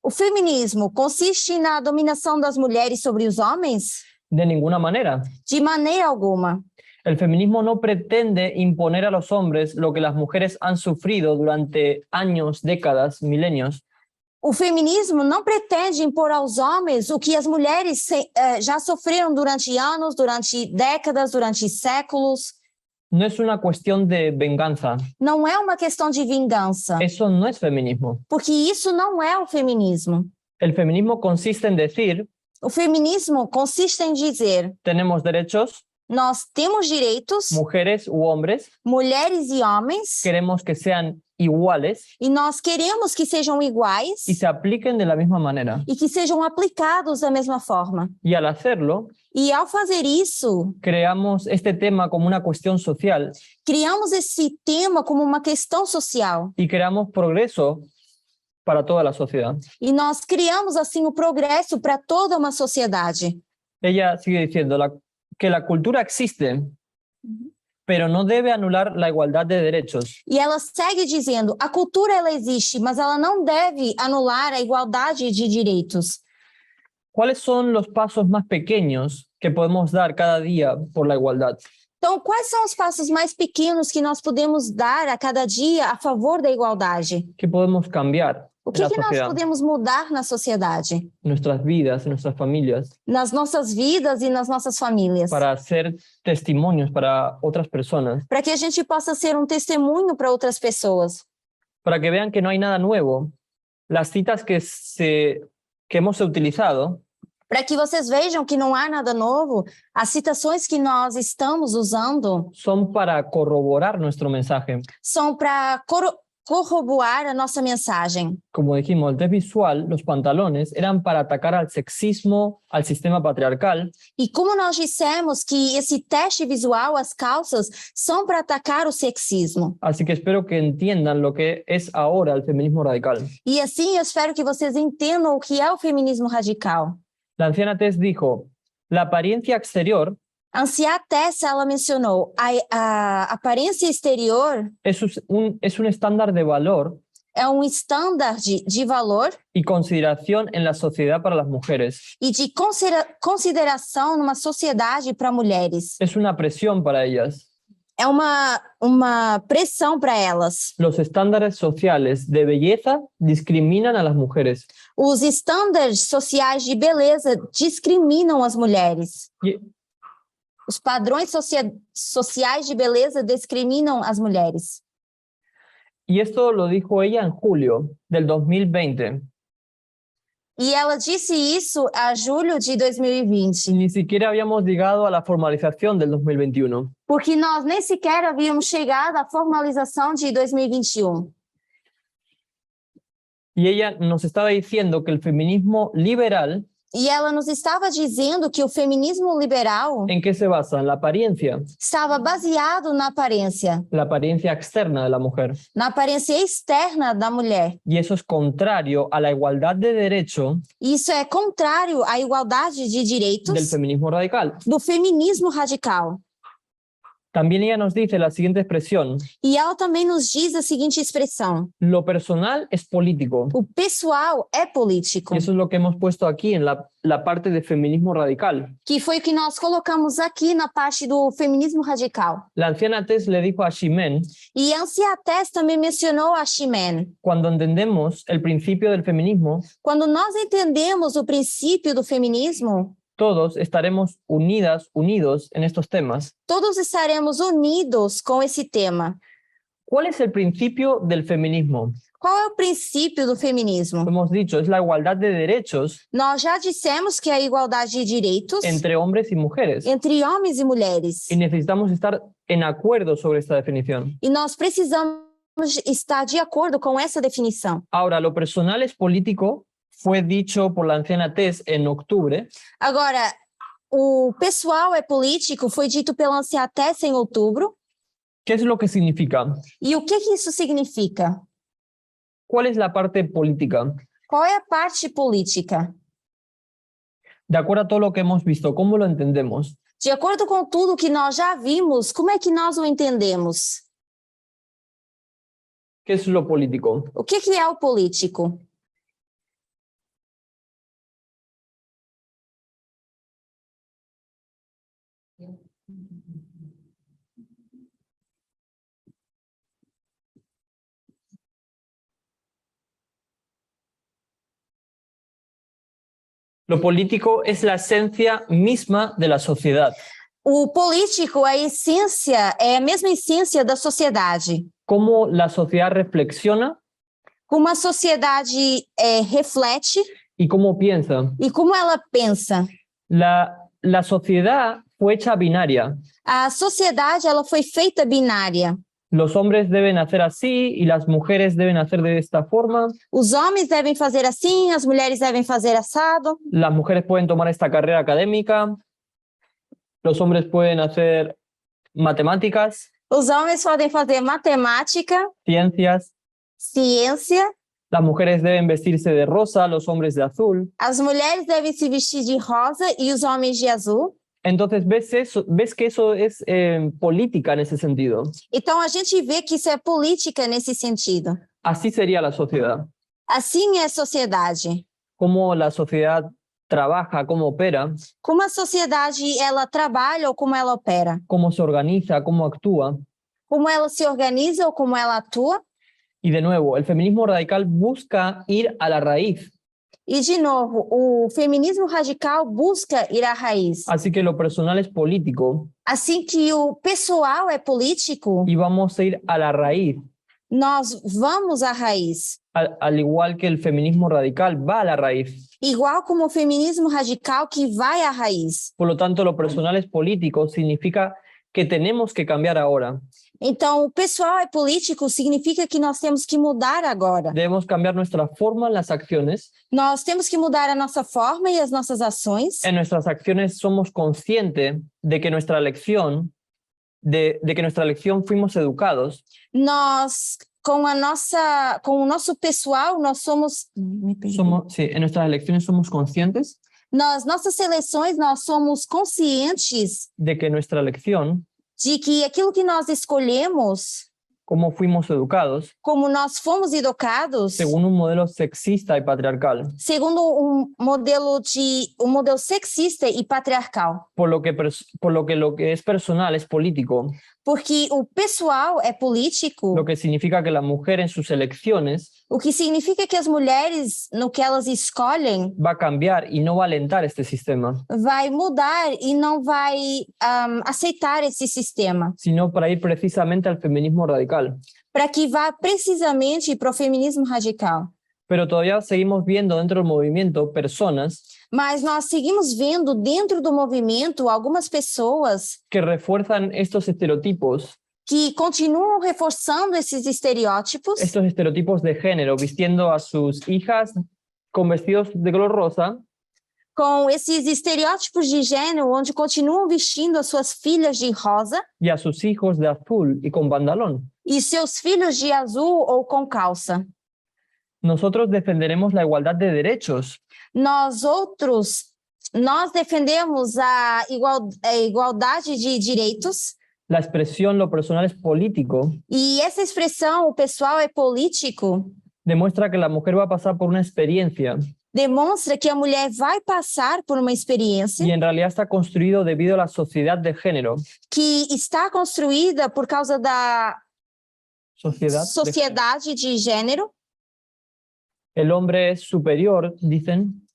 Speaker 2: o feminismo consiste na dominação das mulheres sobre os homens?
Speaker 1: De ninguna manera.
Speaker 2: De maneira alguma.
Speaker 1: El feminismo no pretende imponer a los hombres lo que las mujeres han sufrido durante años, décadas, milenios.
Speaker 2: O feminismo não pretende impor aos homens o que as mulheres já sofreram durante anos, durante décadas, durante séculos.
Speaker 1: No es una cuestión de venganza.
Speaker 2: Não é uma questão de vingança,
Speaker 1: Eso no es feminismo.
Speaker 2: porque isso não é o feminismo.
Speaker 1: El feminismo consiste en decir,
Speaker 2: O feminismo consiste em dizer:
Speaker 1: tenemos derechos,
Speaker 2: nós temos direitos,
Speaker 1: mujeres u hombres,
Speaker 2: mulheres e homens,
Speaker 1: queremos que sean iguales
Speaker 2: e nós queremos que sejam iguais
Speaker 1: y se apliquen de la misma manera.
Speaker 2: e que sejam aplicados da mesma forma.
Speaker 1: Y al hacerlo,
Speaker 2: E ao fazer isso,
Speaker 1: creamos este tema como una cuestión social
Speaker 2: criamos esse tema como uma questão social.
Speaker 1: y creamos progreso para toda la sociedad.
Speaker 2: E nós criamos, assim, o progresso para toda uma sociedade.
Speaker 1: Ella sigue diciendo que la cultura existe, pero no debe anular la igualdad de derechos.
Speaker 2: E ela segue dizendo: a cultura ela existe, mas ela não deve anular a igualdade de direitos.
Speaker 1: ¿Cuáles son los pasos más pequeños que podemos dar cada día por la igualdad?
Speaker 2: Então, quais são os passos mais pequenos que nós podemos dar a cada dia a favor da igualdade?
Speaker 1: ¿Qué podemos cambiar
Speaker 2: O
Speaker 1: en
Speaker 2: que,
Speaker 1: la
Speaker 2: que nós
Speaker 1: sociedad,
Speaker 2: podemos mudar na sociedade,
Speaker 1: en nuestras vidas, en nuestras familias,
Speaker 2: nas nossas vidas e nas nossas famílias,
Speaker 1: para ser testimonios para otras personas,
Speaker 2: para que a gente possa ser um testemunho para outras pessoas,
Speaker 1: para que vean que no hay nada nuevo? Las citas que hemos utilizado
Speaker 2: para que vocês vejam que não há nada novo. As citações que nós estamos usando
Speaker 1: son para corroborar nuestro mensaje.
Speaker 2: são para corroborar a nossa mensagem.
Speaker 1: Como dijimos, el test visual, los pantalones, eran para atacar al sexismo, al sistema patriarcal,
Speaker 2: E como nós dissemos que esse teste visual, as calças, são para atacar o sexismo.
Speaker 1: así que espero que entiendan lo que es ahora el feminismo radical.
Speaker 2: E assim eu espero que vocês entendam o que é o feminismo radical.
Speaker 1: La anciana Tess dijo, la apariencia exterior
Speaker 2: A anciã Tessa, ela mencionou a aparência exterior
Speaker 1: es un estándar de valor
Speaker 2: é um estándar de valor
Speaker 1: y consideración en la sociedad para las mujeres.
Speaker 2: e de consideração numa sociedade para mulheres.
Speaker 1: Es una presión para ellas.
Speaker 2: É uma pressão para elas.
Speaker 1: Los estándares sociales de belleza discriminan a las mujeres.
Speaker 2: Os estándares sociais de beleza discriminam as mulheres.
Speaker 1: Y,
Speaker 2: Os padrões sociais de beleza discriminam as mulheres.
Speaker 1: y esto lo dijo ella en julio del 2020.
Speaker 2: E ela disse isso a julho de 2020,
Speaker 1: Ni siquiera habíamos llegado a la formalización del 2021.
Speaker 2: porque nós nem sequer havíamos chegado à formalização de 2021.
Speaker 1: Y ella nos estaba diciendo que el feminismo liberal,
Speaker 2: E ela nos estava dizendo que o feminismo liberal
Speaker 1: ¿en qué se basa? En la apariencia
Speaker 2: estava baseado na aparência
Speaker 1: externa de la mujer.
Speaker 2: externa da mulher.
Speaker 1: Y eso es contrario a la igualdad de derecho
Speaker 2: Isso é contrário à igualdade de
Speaker 1: del
Speaker 2: direitos
Speaker 1: feminismo radical.
Speaker 2: do feminismo radical.
Speaker 1: También ella nos dice la siguiente expresión:
Speaker 2: E ela também nos diz a seguinte expressão:
Speaker 1: lo personal es político.
Speaker 2: o pessoal é político.
Speaker 1: Y eso es lo que hemos puesto aquí en la parte de feminismo radical.
Speaker 2: Que foi o que nós colocamos aqui na parte do feminismo radical.
Speaker 1: La anciana Tess le dijo a Ximen,
Speaker 2: E a anciã Tess também mencionou a Ximen.
Speaker 1: cuando entendemos el principio del feminismo,
Speaker 2: Quando nós entendemos o princípio do feminismo,
Speaker 1: todos estaremos unidos en estos temas.
Speaker 2: Todos estaremos unidos com esse tema.
Speaker 1: ¿Cuál es el principio del feminismo?
Speaker 2: Qual é o princípio do feminismo?
Speaker 1: Hemos dicho, es la igualdad de derechos
Speaker 2: Nós já dissemos que é a igualdade de direitos
Speaker 1: entre hombres y mujeres.
Speaker 2: entre homens e mulheres.
Speaker 1: Y necesitamos estar en acuerdo sobre esta definición.
Speaker 2: E nós precisamos estar de acordo com essa definição.
Speaker 1: Ahora, lo personal es político, fue dicho por la anciana Tess en octubre,
Speaker 2: Agora, o pessoal é político, foi dito pela anciã Tess em outubro.
Speaker 1: ¿qué es lo que significa?
Speaker 2: E o que isso significa?
Speaker 1: ¿Cuál es la parte política?
Speaker 2: Qual é a parte política?
Speaker 1: De acuerdo a todo lo que hemos visto, ¿cómo lo entendemos?
Speaker 2: De acordo com tudo que nós já vimos, como é que nós o entendemos?
Speaker 1: ¿Qué es lo político?
Speaker 2: O que é o político?
Speaker 1: Lo político es la esencia misma de la sociedad.
Speaker 2: O político, a essência, é a mesma essência da sociedade.
Speaker 1: Cómo la sociedad reflexiona
Speaker 2: Como a sociedade reflete
Speaker 1: y cómo piensa.
Speaker 2: e como ela pensa.
Speaker 1: La sociedad fue hecha binaria.
Speaker 2: A sociedade ela foi feita binária.
Speaker 1: Los hombres deben hacer así y las mujeres deben hacer de esta forma.
Speaker 2: Os homens devem fazer assim, as mulheres devem fazer assado.
Speaker 1: Las mujeres pueden tomar esta carrera académica. Los hombres pueden hacer matemáticas,
Speaker 2: Os homens podem fazer matemática,
Speaker 1: ciencias.
Speaker 2: ciência.
Speaker 1: Las mujeres deben vestirse de rosa, los hombres de azul.
Speaker 2: As mulheres devem se vestir de rosa e os homens de azul.
Speaker 1: Entonces, ves que eso es política en ese sentido.
Speaker 2: Então a gente vê que isso é política nesse sentido.
Speaker 1: Así sería la sociedad.
Speaker 2: Assim é a sociedade.
Speaker 1: Cómo la sociedad trabaja, cómo opera,
Speaker 2: Como a sociedade ela trabalha ou como ela opera.
Speaker 1: cómo se organiza, cómo actúa.
Speaker 2: Como ela se organiza ou como ela atua.
Speaker 1: Y de nuevo, el feminismo radical busca ir a la raíz.
Speaker 2: E, de novo, o feminismo radical busca ir à raiz.
Speaker 1: Así que lo personal es político
Speaker 2: Assim que o pessoal é político,
Speaker 1: y vamos a ir a la raíz,
Speaker 2: nós vamos à raiz.
Speaker 1: al igual que el feminismo radical va a la raíz.
Speaker 2: Igual como o feminismo radical que vai à raiz.
Speaker 1: Por lo tanto, lo personal es político significa que tenemos que cambiar ahora.
Speaker 2: Então, o pessoal é político significa que nós temos que mudar agora.
Speaker 1: Debemos cambiar nuestra forma en las acciones.
Speaker 2: Nós temos que mudar a nossa forma e as nossas ações.
Speaker 1: En nuestras acciones somos conscientes de que nuestra elección, de que nuestra elección fuimos educados.
Speaker 2: Nós, com o nosso pessoal, nós somos...
Speaker 1: Sí, en nuestras elecciones somos conscientes
Speaker 2: Nossas seleções, nós somos conscientes
Speaker 1: de que nuestra elección,
Speaker 2: de que aquilo que nós escolhemos,
Speaker 1: cómo fuimos educados,
Speaker 2: como nós fomos educados,
Speaker 1: según un modelo sexista y patriarcal.
Speaker 2: segundo um modelo sexista e patriarcal.
Speaker 1: Por lo que es personal es político,
Speaker 2: Porque o pessoal é político,
Speaker 1: lo que significa que la mujer en sus elecciones
Speaker 2: o que significa que as mulheres, no que elas escolhem,
Speaker 1: va a cambiar y no va a alentar este sistema,
Speaker 2: vai mudar e não vai aceitar esse sistema,
Speaker 1: sino para ir precisamente al feminismo radical.
Speaker 2: para que vá precisamente para o feminismo radical.
Speaker 1: Pero todavía seguimos viendo dentro del movimiento personas
Speaker 2: Mas nós seguimos vendo dentro do movimento algumas pessoas
Speaker 1: que refuerzan estos estereotipos
Speaker 2: que continuam reforçando esses estereótipos,
Speaker 1: de género, vistiendo a sus hijas con vestidos de color rosa
Speaker 2: com esses estereótipos de gênero, onde continuam vestindo as suas filhas de rosa
Speaker 1: y a sus hijos de azul y con pantalón.
Speaker 2: e seus filhos de azul ou com calça.
Speaker 1: Nosotros defenderemos la igualdad de derechos,
Speaker 2: Nós defendemos a igualdade de direitos,
Speaker 1: la expresión lo personal es político,
Speaker 2: e essa expressão, o pessoal é político,
Speaker 1: demuestra que la mujer va a pasar por una experiencia
Speaker 2: demonstra que a mulher vai passar por uma experiência
Speaker 1: y en realidad está construido debido a la sociedad de género.
Speaker 2: que está construída por causa da sociedade de gênero.
Speaker 1: El hombre es superior, dicen,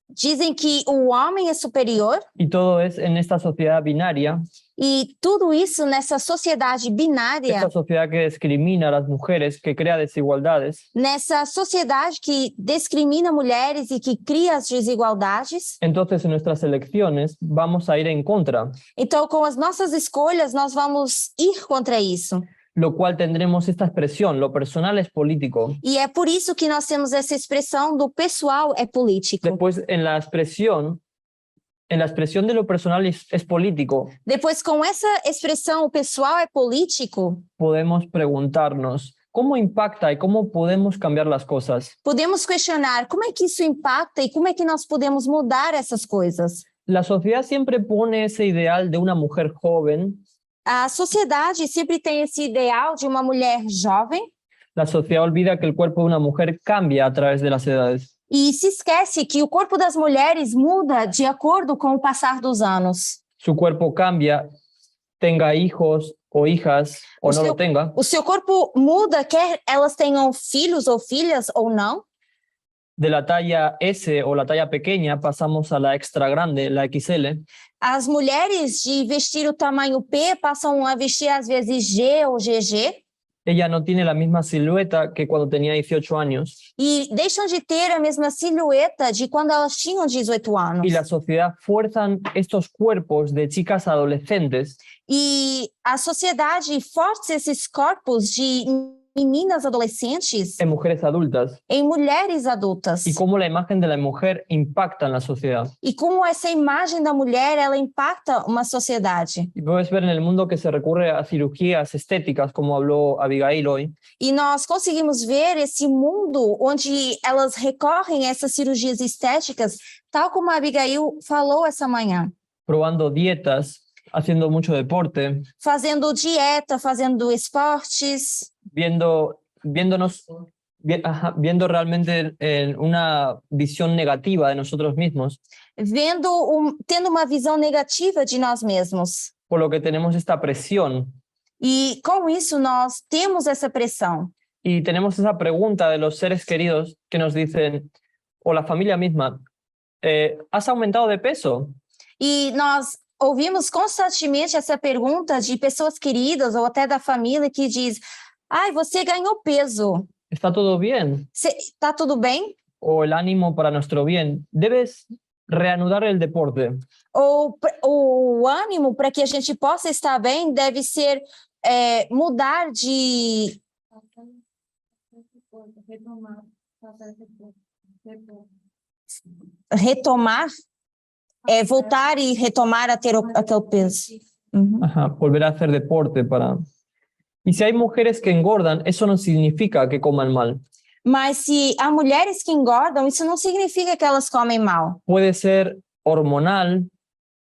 Speaker 2: Dizem que o homem é superior
Speaker 1: y todo es en esta sociedad binaria,
Speaker 2: e tudo isso nessa sociedade binária,
Speaker 1: esta sociedad que discrimina a las mujeres, que crea desigualdades.
Speaker 2: nessa sociedade que discrimina mulheres e que cria as desigualdades.
Speaker 1: Entonces, en nuestras elecciones vamos a ir en contra,
Speaker 2: Então, com as nossas escolhas, nós vamos ir contra isso.
Speaker 1: lo cual tendremos esta expresión: lo personal es político.
Speaker 2: E é por isso que nós temos essa expressão do pessoal é político.
Speaker 1: Después, en la expresión de lo personal es político,
Speaker 2: Depois, com essa expressão o pessoal é político,
Speaker 1: podemos preguntarnos cómo impacta y cómo podemos cambiar las cosas.
Speaker 2: podemos questionar como é que isso impacta e como é que nós podemos mudar essas coisas.
Speaker 1: La sociedad siempre pone ese ideal de una mujer joven.
Speaker 2: A sociedade sempre tem esse ideal de uma mulher jovem
Speaker 1: La sociedad olvida que el cuerpo de una mujer cambia a través de las edades.
Speaker 2: e se esquece que o corpo das mulheres muda de acordo com o passar dos anos.
Speaker 1: Su cuerpo cambia, tenga hijos o hijas o no lo tenga.
Speaker 2: O seu corpo muda, quer elas tenham filhos ou filhas ou não.
Speaker 1: De la talla S o la talla pequeña pasamos a la extra grande, la XL.
Speaker 2: As mulheres de vestir o tamanho P passam a vestir às vezes G ou GG
Speaker 1: Ella no tiene la misma silueta que cuando tenía 18 años.
Speaker 2: e deixam de ter a mesma silhueta de quando elas tinham 18 anos.
Speaker 1: Y la sociedad fuerzan estos cuerpos de chicas adolescentes
Speaker 2: E a sociedade força esses corpos de meninas adolescentes
Speaker 1: en mujeres adultas.
Speaker 2: em mulheres adultas.
Speaker 1: Y cómo la imagen de la mujer impacta en la sociedad.
Speaker 2: E como essa imagem da mulher, ela impacta uma sociedade.
Speaker 1: Y puedes ver en el mundo que se recurre a cirugías estéticas, como habló Abigail hoy,
Speaker 2: E nós conseguimos ver esse mundo onde elas recorrem a essas cirurgias estéticas, tal como a Abigail falou essa manhã.
Speaker 1: probando dietas, haciendo mucho deporte,
Speaker 2: Fazendo dieta, fazendo esportes,
Speaker 1: viendo realmente en una visión negativa de nosotros mismos,
Speaker 2: tendo uma visão negativa de nós mesmos.
Speaker 1: por lo que tenemos esta presión
Speaker 2: E com isso nós temos essa pressão.
Speaker 1: y tenemos esa pregunta de los seres queridos que nos dicen, o la familia misma, ¿has aumentado de peso?
Speaker 2: E nós ouvimos constantemente essa pergunta de pessoas queridas ou até da família que diz: "Ai, você ganhou peso.
Speaker 1: ¿Está todo bien?
Speaker 2: Tá tudo bem?"
Speaker 1: O el ánimo para nuestro bien. Debes reanudar el deporte.
Speaker 2: Ou o ânimo para que a gente possa estar bem deve ser mudar de retomar, voltar e retomar a ter aquele peso. Uhum.
Speaker 1: Ajá, volver a hacer deporte para... Y si hay mujeres que engordan, eso no significa que coman mal.
Speaker 2: Mas se há mulheres que engordam, isso não significa que elas comem mal.
Speaker 1: Puede ser hormonal,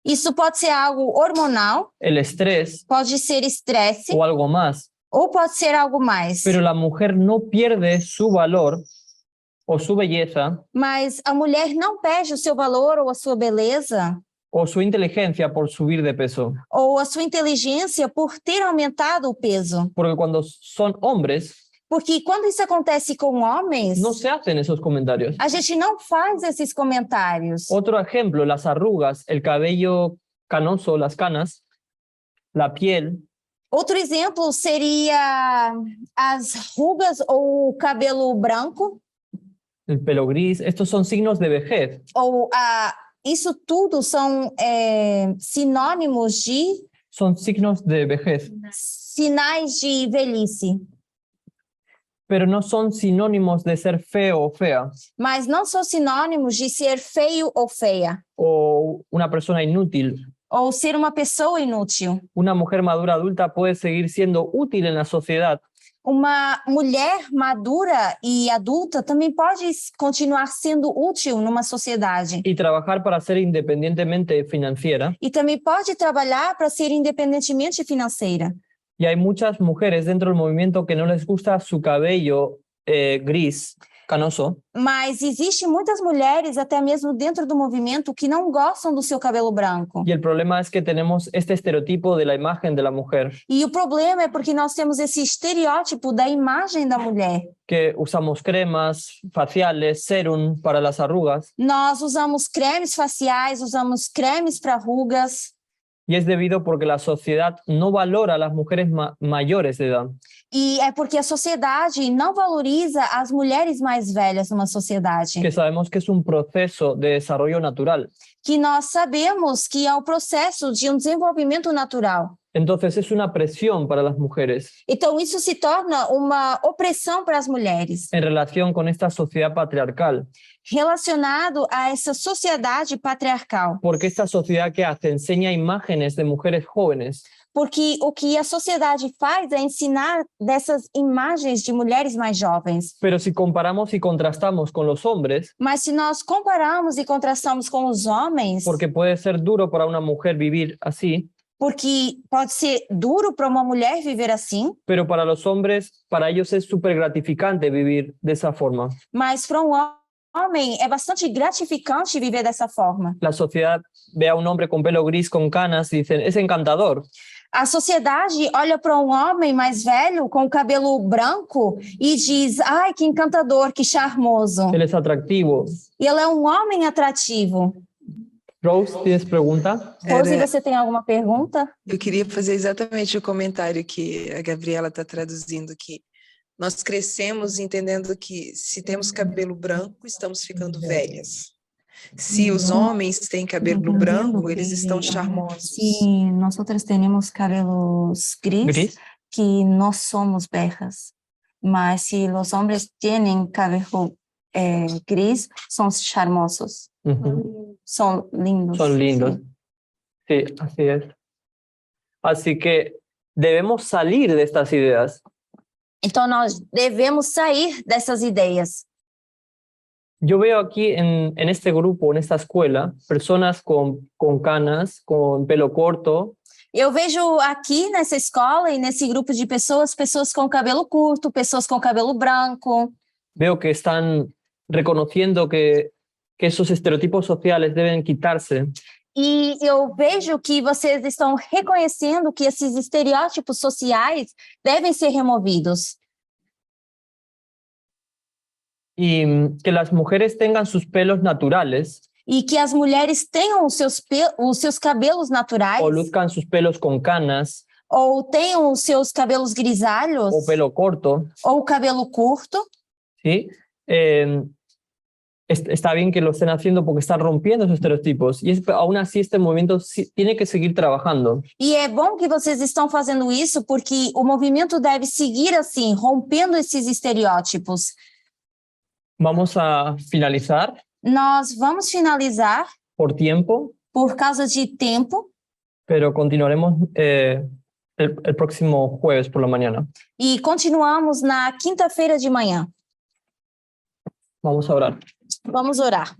Speaker 2: Isso pode ser algo hormonal,
Speaker 1: el estrés
Speaker 2: pode ser estresse,
Speaker 1: o algo más.
Speaker 2: ou pode ser algo mais.
Speaker 1: Pero la mujer no pierde su valor o su belleza
Speaker 2: Mas a mulher não perde o seu valor ou a sua beleza
Speaker 1: o su inteligencia por subir de peso.
Speaker 2: ou a sua inteligência por ter aumentado o peso.
Speaker 1: Porque cuando son hombres,
Speaker 2: Porque quando isso acontece com homens,
Speaker 1: no se hacen esos comentarios.
Speaker 2: a gente não faz esses comentários.
Speaker 1: Otro ejemplo, las arrugas, el cabello canoso, las canas, la piel,
Speaker 2: Outro exemplo seria as rugas ou o cabelo branco,
Speaker 1: el pelo gris. Estos son signos de vejez.
Speaker 2: ou isso tudo são sinônimos de
Speaker 1: Son signos de vejez,
Speaker 2: sinais de velhice,
Speaker 1: pero no son sinónimos de ser feo o fea
Speaker 2: mas não são sinônimos de ser feio ou feia,
Speaker 1: o una persona inútil.
Speaker 2: ou ser uma pessoa inútil.
Speaker 1: Una mujer madura adulta puede seguir siendo útil en la sociedad
Speaker 2: Uma mulher madura e adulta também pode continuar sendo útil numa sociedade.
Speaker 1: y trabajar para ser independientemente financiera.
Speaker 2: E também pode trabalhar para ser independentemente financeira.
Speaker 1: Y hay muchas mujeres dentro del movimiento que no les gusta su cabello gris canoso,
Speaker 2: mas existem muitas mulheres, até mesmo dentro do movimento, que não gostam do seu cabelo branco.
Speaker 1: y el problema es que tenemos este estereotipo de la imagen de la mujer,
Speaker 2: E o problema é porque nós temos esse estereótipo da imagem da mulher.
Speaker 1: que usamos cremas faciales, serum para las arrugas,
Speaker 2: Nós usamos cremes faciais, usamos cremes para rugas,
Speaker 1: y es debido porque la sociedad no valora a las mujeres mayores de edad.
Speaker 2: e é porque a sociedade não valoriza as mulheres mais velhas numa sociedade.
Speaker 1: Que sabemos que es un proceso de desarrollo natural.
Speaker 2: Que nós sabemos que é o processo de desenvolvimento natural.
Speaker 1: Entonces es una presión para las mujeres
Speaker 2: Então, isso se torna uma opressão para as mulheres,
Speaker 1: en relación con esta sociedad patriarcal,
Speaker 2: relacionado a essa sociedade patriarcal.
Speaker 1: porque esta sociedad que hace enseña imágenes de mujeres jóvenes,
Speaker 2: Porque o que a sociedade faz é ensinar dessas imagens de mulheres mais jovens.
Speaker 1: pero si comparamos y contrastamos con los hombres,
Speaker 2: Mas se nós compararmos e contrastamos com os homens,
Speaker 1: porque puede ser duro para una mujer vivir así,
Speaker 2: porque pode ser duro para uma mulher viver assim,
Speaker 1: pero para los hombres, para ellos es súper gratificante vivir de esa forma.
Speaker 2: mas para um homem é bastante gratificante viver dessa forma.
Speaker 1: La sociedad ve a un hombre con pelo gris, con canas, y dicen, es encantador.
Speaker 2: A sociedade olha para um homem mais velho com cabelo branco e diz: ai, que encantador, que charmoso.
Speaker 1: Él es atractivo.
Speaker 2: E ele é um homem atrativo.
Speaker 1: Rose, ¿tienes pregunta?
Speaker 2: Rose, você tem alguma pergunta?
Speaker 4: Eu queria fazer exatamente o comentário que a Gabriela está traduzindo aqui. Nós crescemos entendendo que se temos cabelo branco, estamos ficando velhas. Se os homens têm cabelo branco, eles estão charmosos.
Speaker 2: Se nós outras temos cabelos
Speaker 1: Gris.
Speaker 2: que nós somos berras. Mas se os homens têm cabelo gris, são charmosos.
Speaker 1: Ujú.
Speaker 2: São lindos.
Speaker 1: Son lindos.
Speaker 2: Sim.
Speaker 1: Sí, así es. Así que debemos salir de estas ideas.
Speaker 2: Então, nós devemos sair dessas ideias.
Speaker 1: Yo veo aquí en este grupo, en esta escuela, personas con canas, con pelo corto,
Speaker 2: Eu vejo aqui nessa escola e nesse grupo de pessoas com cabelo curto, pessoas com cabelo branco.
Speaker 1: veo que están reconociendo que esos estereotipos sociales deben quitarse
Speaker 2: E eu vejo que vocês estão reconhecendo que esses estereótipos sociais devem ser removidos.
Speaker 1: y que las mujeres tengan sus pelos naturales
Speaker 2: E que as mulheres tenham os seus cabelos naturais,
Speaker 1: o luzcan sus pelos con canas
Speaker 2: ou tenham os seus cabelos grisalhos,
Speaker 1: o pelo corto,
Speaker 2: ou cabelo curto.
Speaker 1: ¿sí? Está bien que lo estén haciendo porque están rompiendo esos estereotipos y aún así este movimiento tiene que seguir trabajando.
Speaker 2: E é bom que vocês estão fazendo isso porque o movimento deve seguir assim, rompendo esses estereótipos.
Speaker 1: Vamos a finalizar
Speaker 2: Nós vamos finalizar
Speaker 1: por tiempo,
Speaker 2: por causa de tempo
Speaker 1: pero continuaremos el próximo jueves por la mañana.
Speaker 2: e continuamos na quinta-feira de manhã.
Speaker 1: Vamos a orar.
Speaker 2: Vamos orar.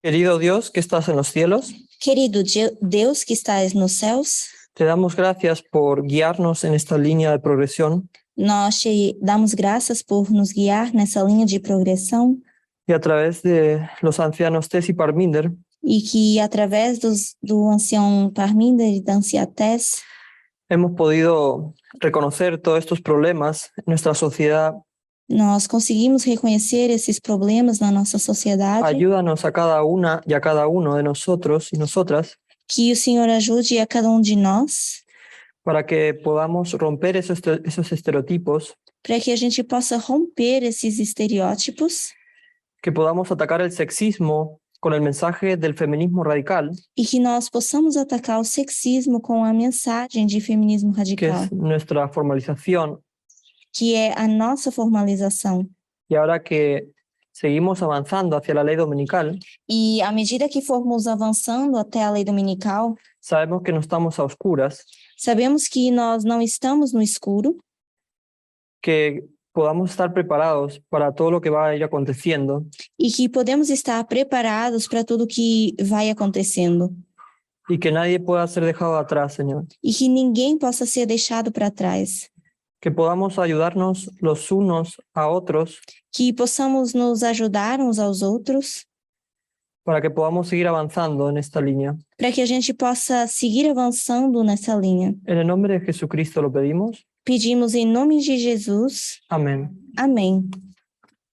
Speaker 1: Querido Dios que estás en los cielos,
Speaker 2: Querido Deus que estás nos céus,
Speaker 1: te damos gracias por guiarnos en esta línea de progresión
Speaker 2: nós te damos graças por nos guiar nessa linha de progressão
Speaker 1: y a través de los ancianos Tess y Parminder
Speaker 2: e que através do ancião Parminder e da anciã Tess,
Speaker 1: hemos podido reconocer todos estos problemas en nuestra sociedad.
Speaker 2: nós conseguimos reconhecer esses problemas na nossa sociedade.
Speaker 1: Ayúdanos a cada una y a cada uno de nosotros y nosotras
Speaker 2: Que o Senhor ajude a cada de nós
Speaker 1: para que podamos romper esos estereotipos,
Speaker 2: para que a gente possa romper esses estereótipos
Speaker 1: que podamos atacar el sexismo con el mensaje del feminismo radical,
Speaker 2: e que nós possamos atacar o sexismo com a mensagem de feminismo
Speaker 1: que
Speaker 2: radical,
Speaker 1: es nuestra formalización.
Speaker 2: que é a nossa formalização.
Speaker 1: Y ahora que seguimos avanzando hacia la ley dominical,
Speaker 2: E à medida que formos avançando até a lei dominical,
Speaker 1: sabemos que no estamos a oscuras,
Speaker 2: sabemos que nós não estamos no escuro,
Speaker 1: que podamos estar preparados para todo lo que va a ir aconteciendo
Speaker 2: e que podemos estar preparados para tudo que vai acontecendo.
Speaker 1: y que nadie pueda ser dejado atrás, Señor.
Speaker 2: e que ninguém possa ser deixado para trás.
Speaker 1: Que podamos ayudarnos los unos a otros
Speaker 2: Que possamos nos ajudar uns aos outros,
Speaker 1: para que podamos seguir avanzando en esta línea.
Speaker 2: para que a gente possa seguir avançando nessa linha.
Speaker 1: En el nombre de Jesucristo lo pedimos.
Speaker 2: Pedimos em nome de Jesus.
Speaker 1: Amén.
Speaker 2: Amém.